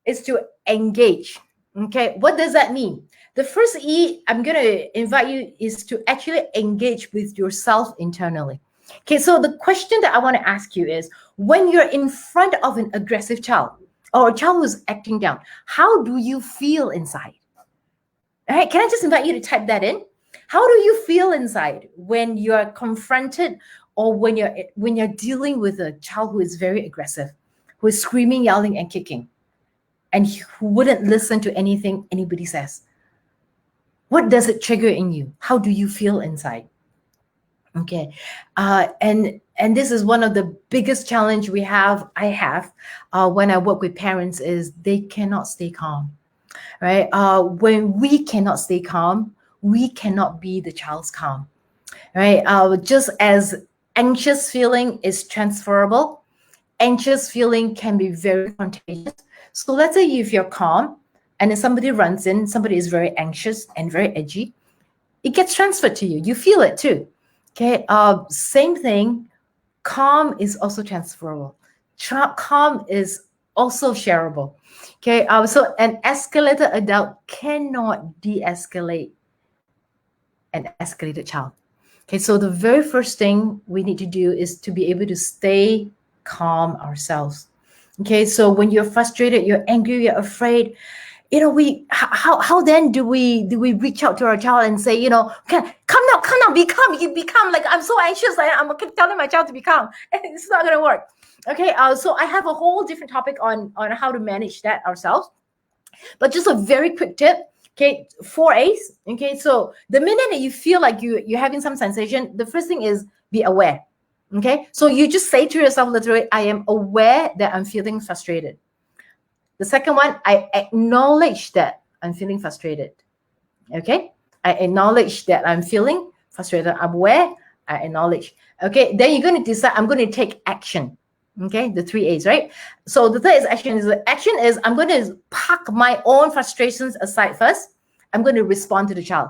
is to engage. Okay, what does that mean? The first E I'm going to invite you is to actually engage with yourself internally. Okay, so the question that I want to ask you is, when you're in front of an aggressive child or a child who's acting down, how do you feel inside? All right, can I just invite you to type that in? How do you feel inside when you're confronted or when you're dealing with a child who is very aggressive, who is screaming, yelling, and kicking, and who wouldn't listen to anything anybody says? What does it trigger in you? How do you feel inside? Okay, and this is one of the biggest challenge I have when I work with parents is they cannot stay calm, right? When we cannot stay calm, we cannot be the child's calm, right? Just as anxious feeling is transferable, anxious feeling can be very contagious. So let's say if you're calm and then somebody runs in, somebody is very anxious and very edgy, it gets transferred to you. You feel it too. Okay. Same thing. Calm is also transferable. Calm is also shareable. Okay. So an escalated adult cannot de-escalate an escalated child. Okay. So the very first thing we need to do is to be able to stay calm ourselves. Okay. So when you're frustrated, you're angry, you're afraid, how then do we reach out to our child and say, come now, be calm, you become like, I'm so anxious, I'm telling my child to be calm. It's not going to work. Okay, so I have a whole different topic on how to manage that ourselves, but just a very quick tip. Okay, 4A's. Okay, so the minute that you feel like you're having some sensation, the first thing is be aware. Okay, so you just say to yourself literally, I am aware that I'm feeling frustrated. The second one, I acknowledge that I'm feeling frustrated. Okay, I acknowledge that I'm feeling frustrated. I'm aware, I acknowledge. Okay, then you're going to decide, I'm going to take action. Okay, the 3A's, right? So the third is action is I'm going to park my own frustrations aside first. I'm going to respond to the child.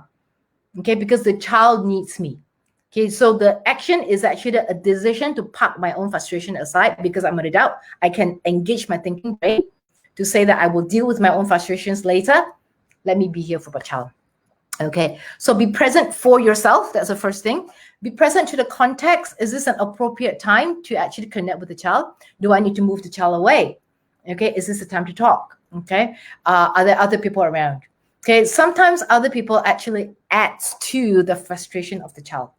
Okay, because the child needs me. Okay, so the action is actually a decision to park my own frustration aside because I'm an adult. I can engage my thinking brain to say that I will deal with my own frustrations later. Let me be here for my child. Okay, so be present for yourself. That's the first thing. Be present to the context. Is this an appropriate time to actually connect with the child? Do I need to move the child away? Okay, is this the time to talk? Okay, are there other people around? Okay, sometimes other people actually adds to the frustration of the child.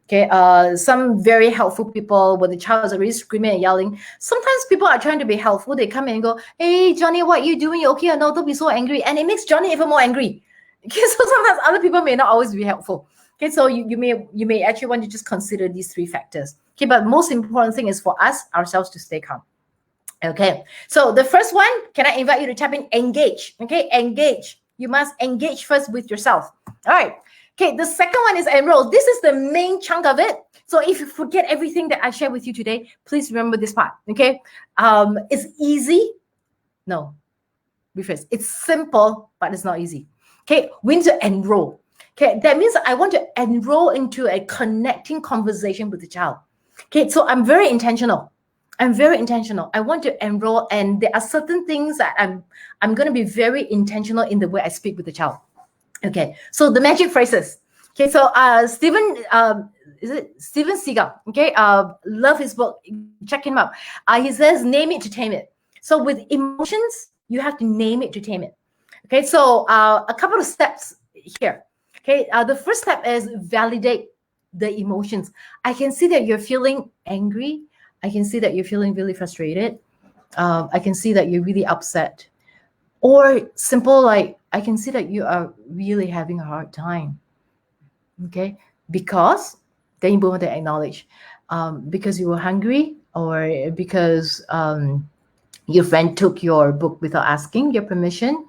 Okay, some very helpful people, when the child is already screaming and yelling, sometimes people are trying to be helpful. They come in and go, hey, Johnny, what are you doing? You okay or no? Don't be so angry. And it makes Johnny even more angry. Okay, so sometimes other people may not always be helpful. Okay, so you may actually want to just consider these three factors. Okay, but most important thing is for us, ourselves, to stay calm. Okay, so the first one, can I invite you to type in engage? Okay, engage. You must engage first with yourself. All right. Okay, the second one is enroll. This is the main chunk of it. So if you forget everything that I shared with you today, please remember this part. Okay, it's easy. No, rephrase. It's simple, but it's not easy. Okay, we need to enroll. Okay, that means I want to enroll into a connecting conversation with the child. Okay, so I'm very intentional. I want to enroll, and there are certain things that I'm going to be very intentional in the way I speak with the child. Okay, so the magic phrases. Okay, so Steven Seagal? Okay, love his book. Check him out. He says, name it to tame it. So with emotions, you have to name it to tame it. Okay, so a couple of steps here. Okay, the first step is validate the emotions. I can see that you're feeling angry. I can see that you're feeling really frustrated. I can see that you're really upset. Or simple like, I can see that you are really having a hard time. Okay, because then you move on to acknowledge, because you were hungry, or because your friend took your book without asking your permission,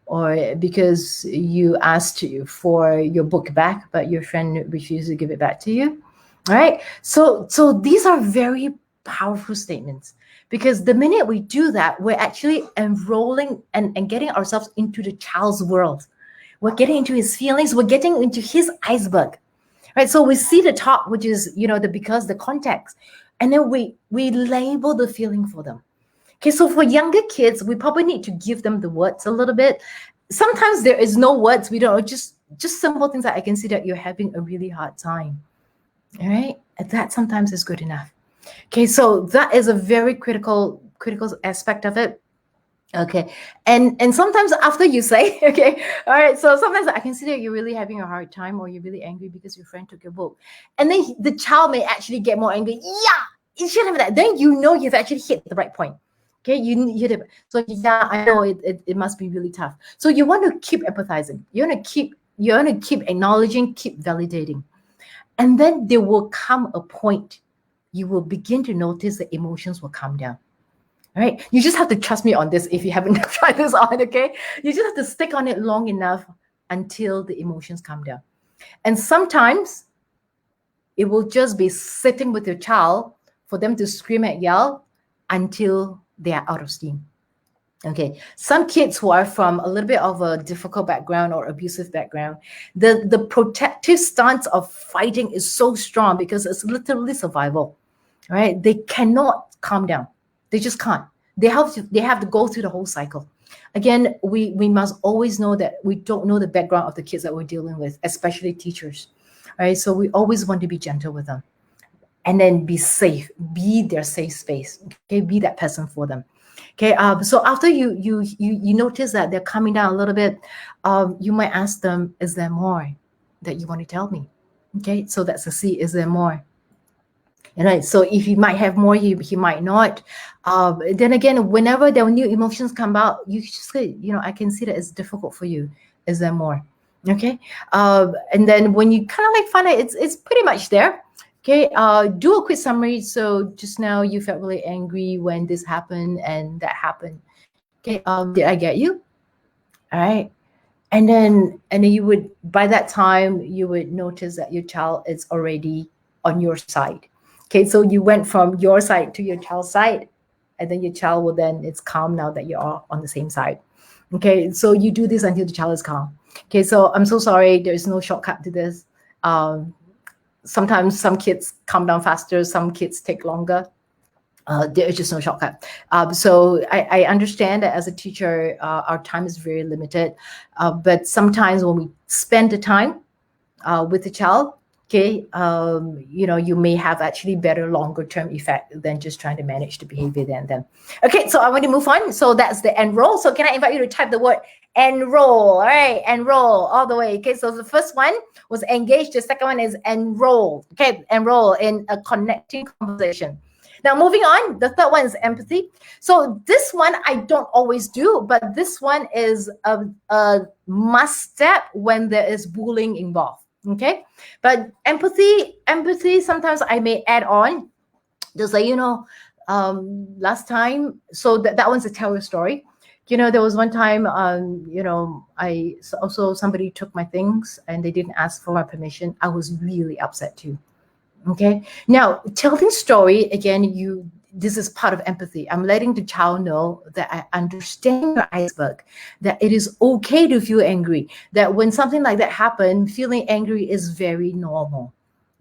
or because you asked for your book back but your friend refused to give it back to you. All right, so these are very powerful statements, because the minute we do that, we're actually enrolling and getting ourselves into the child's world. We're getting into his feelings, we're getting into his iceberg, right? So we see the top, which is, the because, the context, and then we label the feeling for them. Okay, so for younger kids, we probably need to give them the words a little bit. Sometimes there is no words. We don't, just simple things like, I can see that you're having a really hard time. All right, and that sometimes is good enough. Okay, so that is a very critical aspect of it. Okay, and sometimes after you say, okay, all right, so sometimes I can see that you're really having a hard time, or you're really angry because your friend took your book, and then the child may actually get more angry. Yeah, it should have that. Then you've actually hit the right point. Okay, you hit it. So yeah, I know it must be really tough. So you want to keep empathizing. You want to keep acknowledging, keep validating, and then there will come a point you will begin to notice the emotions will calm down. All right. You just have to trust me on this if you haven't tried this on, okay? You just have to stick on it long enough until the emotions calm down. And sometimes it will just be sitting with your child for them to scream and yell until they are out of steam. Okay. Some kids who are from a little bit of a difficult background or abusive background, the protective stance of fighting is so strong because it's literally survival. Right? They cannot calm down. They just can't. They have to go through the whole cycle. Again, we must always know that we don't know the background of the kids that we're dealing with, especially teachers. Right? So we always want to be gentle with them, and then be safe, be their safe space. Okay, be that person for them. Okay, so after you notice that they're coming down a little bit, you might ask them, is there more that you want to tell me? Okay, so that's the C, is there more? Right. So if he might have more, he might not. Then again, whenever there are new emotions come out, you just say, I can see that it's difficult for you. Is there more? Okay. And then when you kind of like find out it's pretty much there. Okay. Do a quick summary. So just now you felt really angry when this happened and that happened. Okay. Did I get you? All right. And then you would, by that time you would notice that your child is already on your side. Okay, so you went from your side to your child's side, and then your child will, then it's calm now that you're all on the same side. Okay, so you do this until the child is calm. Okay, so I'm so sorry, there's no shortcut to this. um, Sometimes some kids calm down faster, some kids take longer. There is just no shortcut. So I understand that as a teacher, our time is very limited. But sometimes when we spend the time with the child, okay, you may have actually better longer term effect than just trying to manage the behavior then. Okay, so I want to move on. So that's the enroll. So can I invite you to type the word enroll? All right, enroll all the way. Okay, so the first one was engage. The second one is enroll. Okay, enroll in a connecting conversation. Now, moving on, the third one is empathy. So this one I don't always do, but this one is a must step when there is bullying involved. Okay, but empathy, sometimes I may add on, just like, last time. So that one's a tell a story. There was one time, I also, somebody took my things and they didn't ask for my permission. I was really upset too. Okay. Now, telling story again, this is part of empathy. I'm letting the child know that I understand your iceberg, that it is okay to feel angry, that when something like that happened, feeling angry is very normal.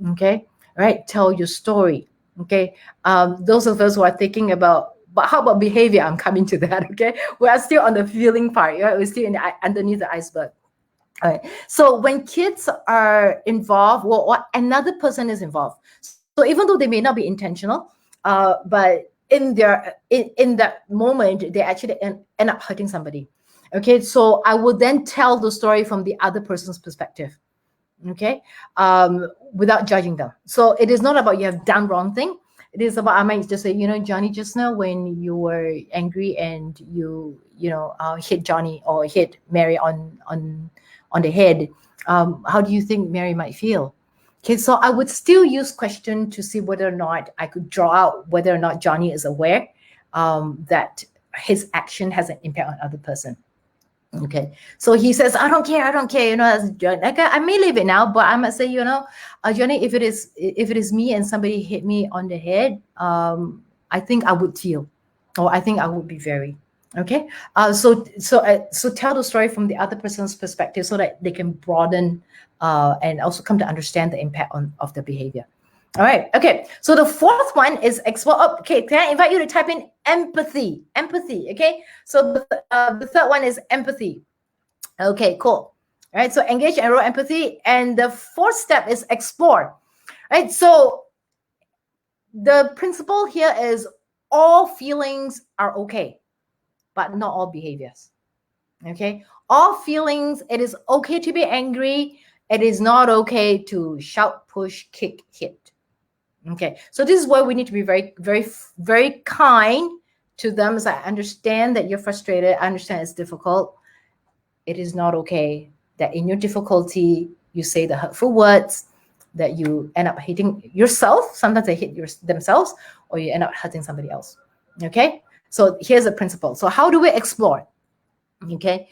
Okay. Right. Tell your story. Okay. Those of us who are thinking about, but how about behavior? I'm coming to that. Okay. We are still on the feeling part. Right? We're still underneath the iceberg. All right. So when kids are involved, well, another person is involved. So even though they may not be intentional, but in that moment, they actually end up hurting somebody. Okay, so I will then tell the story from the other person's perspective. Okay, without judging them. So it is not about you have done wrong thing. It is about, I might just say, Johnny, just now when you were angry and you hit Johnny or hit Mary on the head, how do you think Mary might feel? Okay, so I would still use question to see whether or not I could draw out whether or not Johnny is aware that his action has an impact on other person. Okay, so he says, I don't care, I don't care. Like I may leave it now, but I must say, Johnny, if it is me and somebody hit me on the head, I think I would feel, or I think I would be very okay. So tell the story from the other person's perspective so that they can broaden and also come to understand the impact of the behavior. All right. Okay. So the fourth one is explore. Oh, okay. Can I invite you to type in empathy? Empathy. Okay. So the third one is empathy. Okay. Cool. All right. So engage and enroll empathy. And the fourth step is explore. Right. So the principle here is all feelings are okay, but not all behaviors. Okay. All feelings. It is okay to be angry. It is not okay to shout, push, kick, hit. Okay, so this is where we need to be very, very, very kind to them. As I understand that you're frustrated, I understand it's difficult. It is not okay that in your difficulty you say the hurtful words, that you end up hitting yourself. Sometimes they hit themselves, or you end up hurting somebody else. Okay, so here's a principle. So how do we explore? Okay,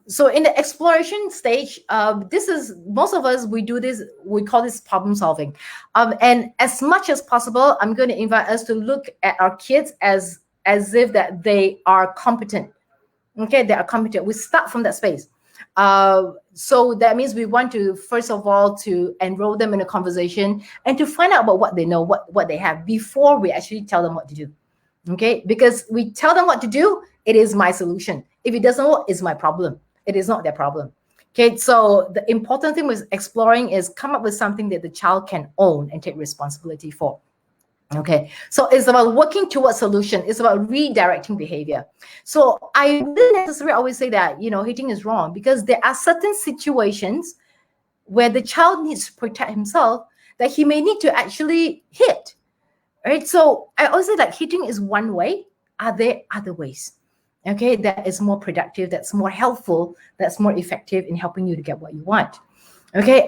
so in the exploration stage, this is, most of us, we do this, we call this problem solving, and as much as possible, I'm going to invite us to look at our kids as if that they are competent. Okay, they are competent. We start from that space. So that means we want to, first of all, to enroll them in a conversation and to find out about what they know, what they have, before we actually tell them what to do. Okay, because we tell them what to do, it is my solution. If it doesn't work, it's my problem. It is not their problem. Okay, so the important thing with exploring is come up with something that the child can own and take responsibility for. Okay, so it's about working towards solution. It's about redirecting behavior. So I wouldn't necessarily always say that, hitting is wrong, because there are certain situations where the child needs to protect himself that he may need to actually hit. Right, so I always say that hitting is one way. Are there other ways? Okay, that is more productive, that's more helpful, that's more effective in helping you to get what you want. Okay,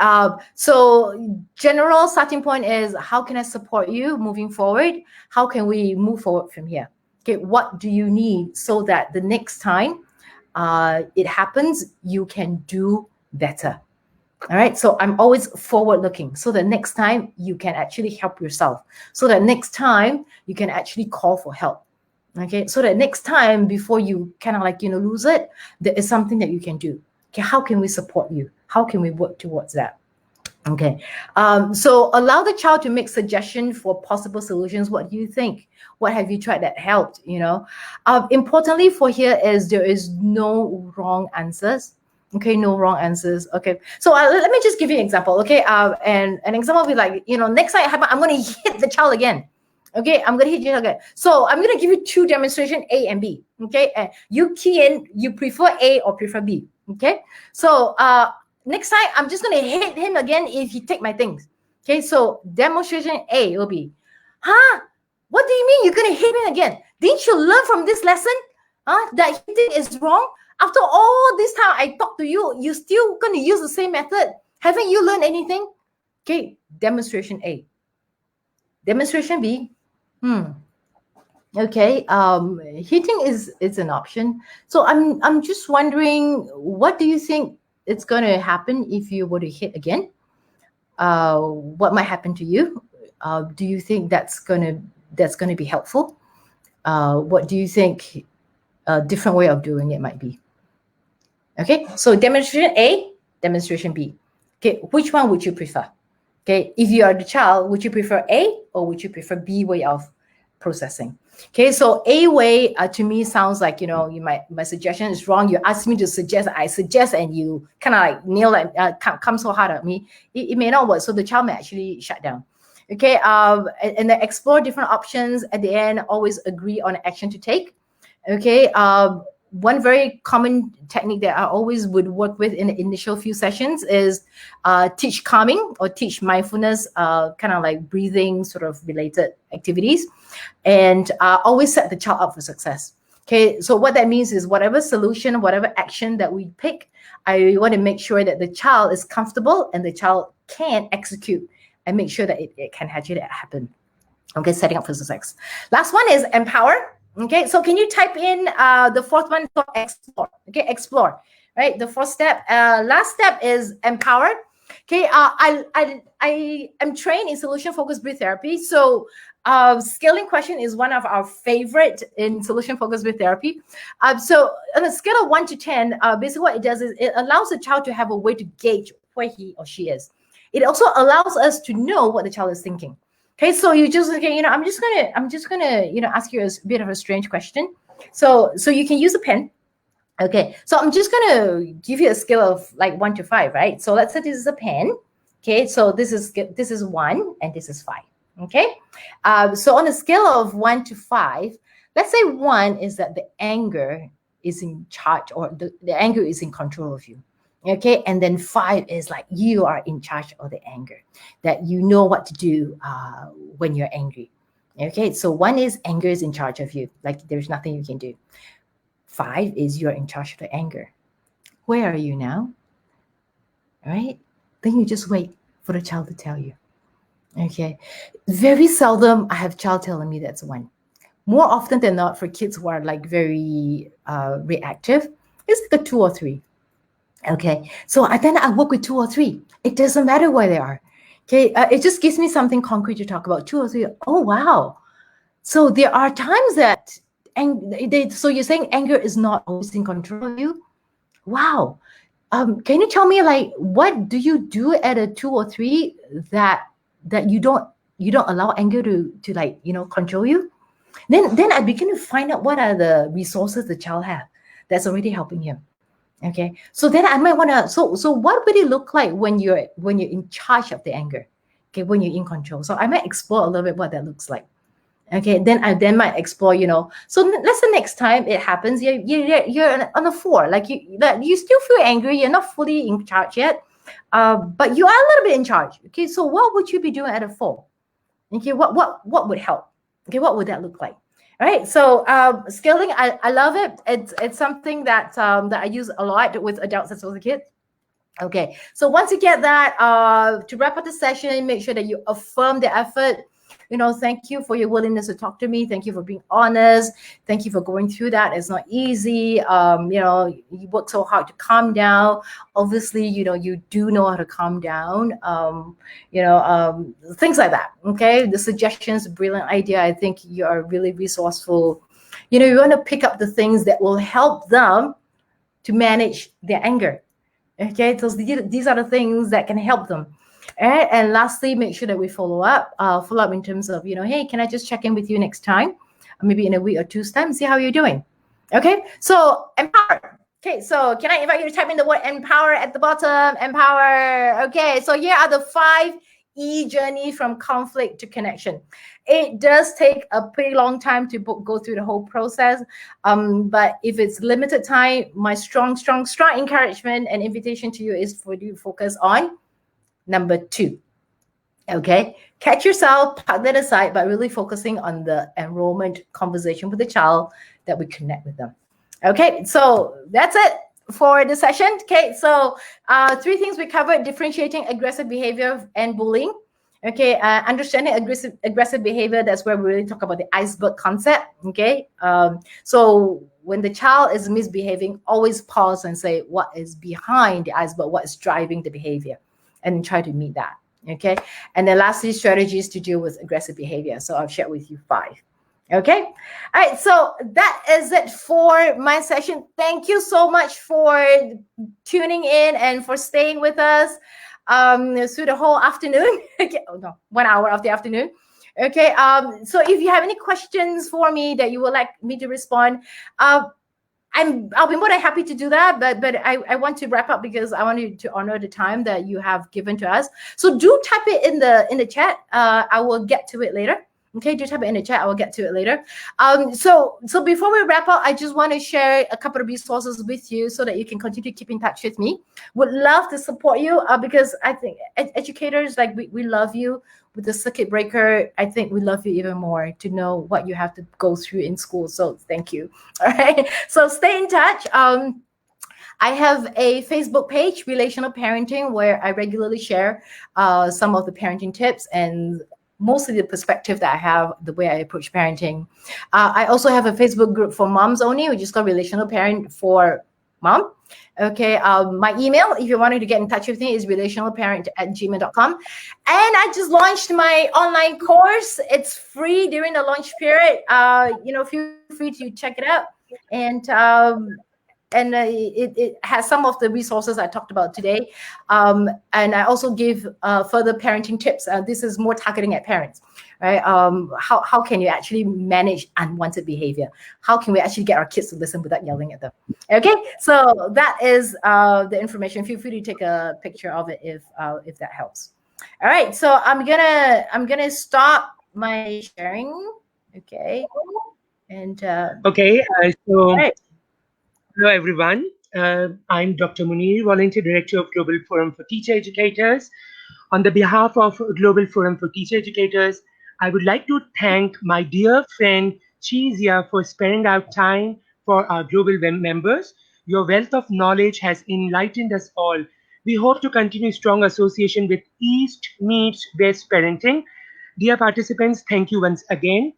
so general starting point is, how can I support you moving forward? How can we move forward from here? Okay, what do you need so that the next time it happens, you can do better? All right, so I'm always forward looking, so that next time you can actually help yourself, so that next time you can actually call for help. Okay, so that next time, before you kind of lose it, there is something that you can do. Okay, how can we support you? How can we work towards that? Okay, so allow the child to make suggestions for possible solutions. What do you think? What have you tried that helped? Importantly for here is there is no wrong answers. Okay, no wrong answers. Okay, so let me just give you an example. Okay, and an example will be like, next time I'm going to hit the child again. Okay, I'm going to hit you again. So I'm going to give you two demonstrations, A and B. Okay, and you key in, you prefer A or prefer B. Okay, so next time I'm just going to hit him again if he take my things. Okay, so demonstration A will be, what do you mean you're going to hit him again? Didn't you learn from this lesson that hitting is wrong? After all this time I talked to you, you're still going to use the same method. Haven't you learned anything? Okay, demonstration A. Demonstration B. Okay, hitting is an option. So I'm just wondering, what do you think it's going to happen if you were to hit again? What might happen to you? Do you think that's going to be helpful? What do you think a different way of doing it might be? Okay, so demonstration A, demonstration B. Okay, which one would you prefer? Okay, if you are the child, would you prefer A or would you prefer B way of processing? Okay, so A way to me sounds like, my suggestion is wrong. You ask me to suggest, I suggest, and you kind of nail it, come so hard at me. It may not work, so the child may actually shut down. Okay, and then explore different options. At the end, always agree on action to take. Okay, one very common technique that I always would work with in the initial few sessions is teach calming or teach mindfulness, kind of like breathing sort of related activities, and always set the child up for success. Okay, so what that means is whatever solution, whatever action that we pick, I want to make sure that the child is comfortable and the child can execute and make sure that it can actually happen. Okay, setting up for success. Last one is empower. Okay, so can you type in the fourth one for explore? Okay, explore, right? The fourth step. Last step is empower. Okay, I am trained in solution-focused breath therapy. So scaling question is one of our favorite in solution-focused breath therapy. So on a scale of 1 to 10, basically what it does is it allows the child to have a way to gauge where he or she is. It also allows us to know what the child is thinking. Okay, so you just, okay, I'm just gonna, ask you a bit of a strange question. So you can use a pen. Okay, so I'm just gonna give you a scale of like 1 to 5, right? So let's say this is a pen. Okay, so this is 1 and this is 5. Okay, so on a scale of 1 to 5, let's say 1 is that the anger is in charge, or the anger is in control of you. Okay, and then 5 is like you are in charge of the anger, that you know what to do when you're angry. Okay, so 1 is anger is in charge of you, like there's nothing you can do. 5 is you're in charge of the anger. Where are you now? All right, then you just wait for the child to tell you. Okay, very seldom I have child telling me that's 1. More often than not, for kids who are like very reactive, it's like a 2 or 3. Okay, so then I work with 2 or 3. It doesn't matter where they are. Okay, it just gives me something concrete to talk about. 2 or 3. Oh wow! So there are times that, so you're saying anger is not always in control of you? Wow. Can you tell me, like, what do you do at a 2 or 3 that you don't allow anger to like control you? Then I begin to find out what are the resources the child have that's already helping him. Okay, so then I might want to, so what would it look like when you're in charge of the anger? Okay, when you're in control. So I might explore a little bit what that looks like. Okay, then I might explore, so let's say next time it happens, you're on a 4, like you still feel angry, you're not fully in charge yet, but you are a little bit in charge. Okay, so what would you be doing at a 4? Okay, what would help? Okay, what would that look like? All right, so scaling, I love it. It's something that I use a lot with adults as well as kids. Okay, so once you get that, to wrap up the session, make sure that you affirm the effort. Thank you for your willingness to talk to me. Thank you for being honest. Thank you for going through that. It's not easy. You work so hard to calm down. Obviously, you do know how to calm down. Things like that. Okay, the suggestions, brilliant idea. I think you are really resourceful. You want to pick up the things that will help them to manage their anger. Okay, so these are the things that can help them. And lastly, make sure that we follow up in terms of, hey, can I just check in with you next time? Maybe in a week or 2's time, see how you're doing. Okay, so empower. Okay, so can I invite you to type in the word empower at the bottom? Empower. Okay, so here are the 5 E journey from conflict to connection. It does take a pretty long time to go through the whole process. But if it's limited time, my strong encouragement and invitation to you is for you to focus on number 2. Okay, catch yourself, park that aside, but really focusing on the enrollment conversation with the child, that we connect with them. Okay, so that's it for the session. Okay, so 3 things we covered: differentiating aggressive behavior and bullying. Okay, understanding aggressive behavior. That's where we really talk about the iceberg concept. Okay, so when the child is misbehaving, always pause and say, what is behind the iceberg? What is driving the behavior? And try to meet that. Okay, and then lastly, strategies to deal with aggressive behavior. So I've shared with you 5. Okay, all right, so that is it for my session. Thank you so much for tuning in and for staying with us through the whole afternoon. Okay, 1 hour of the afternoon. Okay, so if you have any questions for me that you would like me to respond, I'll be more than happy to do that, but I want to wrap up because I want you to honor the time that you have given to us. So do type it in the chat. I will get to it later. Okay, do type it in the chat. I will get to it later. So before we wrap up, I just want to share a couple of resources with you so that you can continue to keep in touch with me. Would love to support you because I think educators, like, we love you. With the circuit breaker, I think we love you even more to know what you have to go through in school. So thank you. All right. So stay in touch. I have a Facebook page, Relational Parenting, where I regularly share some of the parenting tips and mostly the perspective that I have, the way I approach parenting. I also have a Facebook group for moms only, which is called Relational Parent for Mom. Okay, my email, if you wanted to get in touch with me, is relationalparent@gmail.com. And I just launched my online course. It's free during the launch period. Feel free to check it out. And it has some of the resources I talked about today. And I also give further parenting tips. This is more targeting at parents, right? How can you actually manage unwanted behavior? How can we actually get our kids to listen without yelling at them? Okay, so that is the information. Feel free to take a picture of it if that helps. All right, so I'm gonna stop my sharing. Okay, and Okay, so right. hello everyone. I'm Dr. Munir, Volunteer Director of Global Forum for Teacher Educators. On the behalf of Global Forum for Teacher Educators, I would like to thank my dear friend Cheesiah for sparing out time for our global members. Your wealth of knowledge has enlightened us all. We hope to continue strong association with East Meets West Parenting. Dear participants, thank you once again.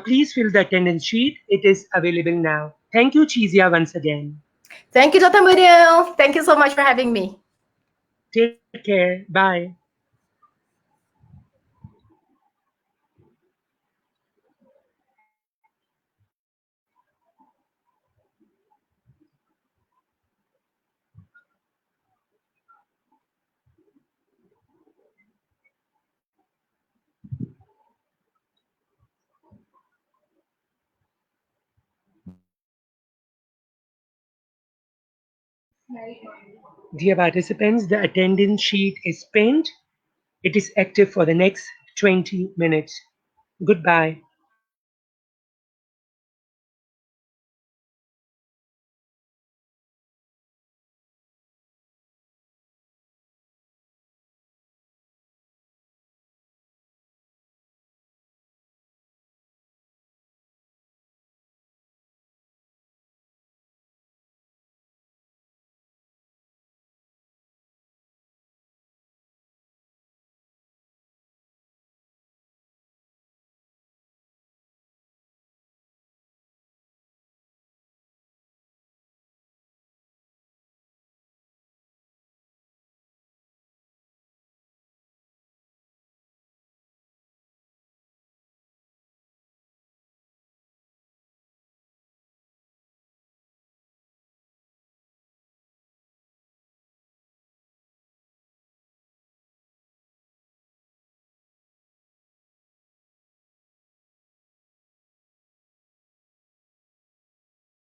Please fill the attendance sheet. It is available now. Thank you, Cheesiah, once again. Thank you, Dr. Munil. Thank you so much for having me. Take care. Bye. Dear participants, the attendance sheet is pinned. It is active for the next 20 minutes. Goodbye.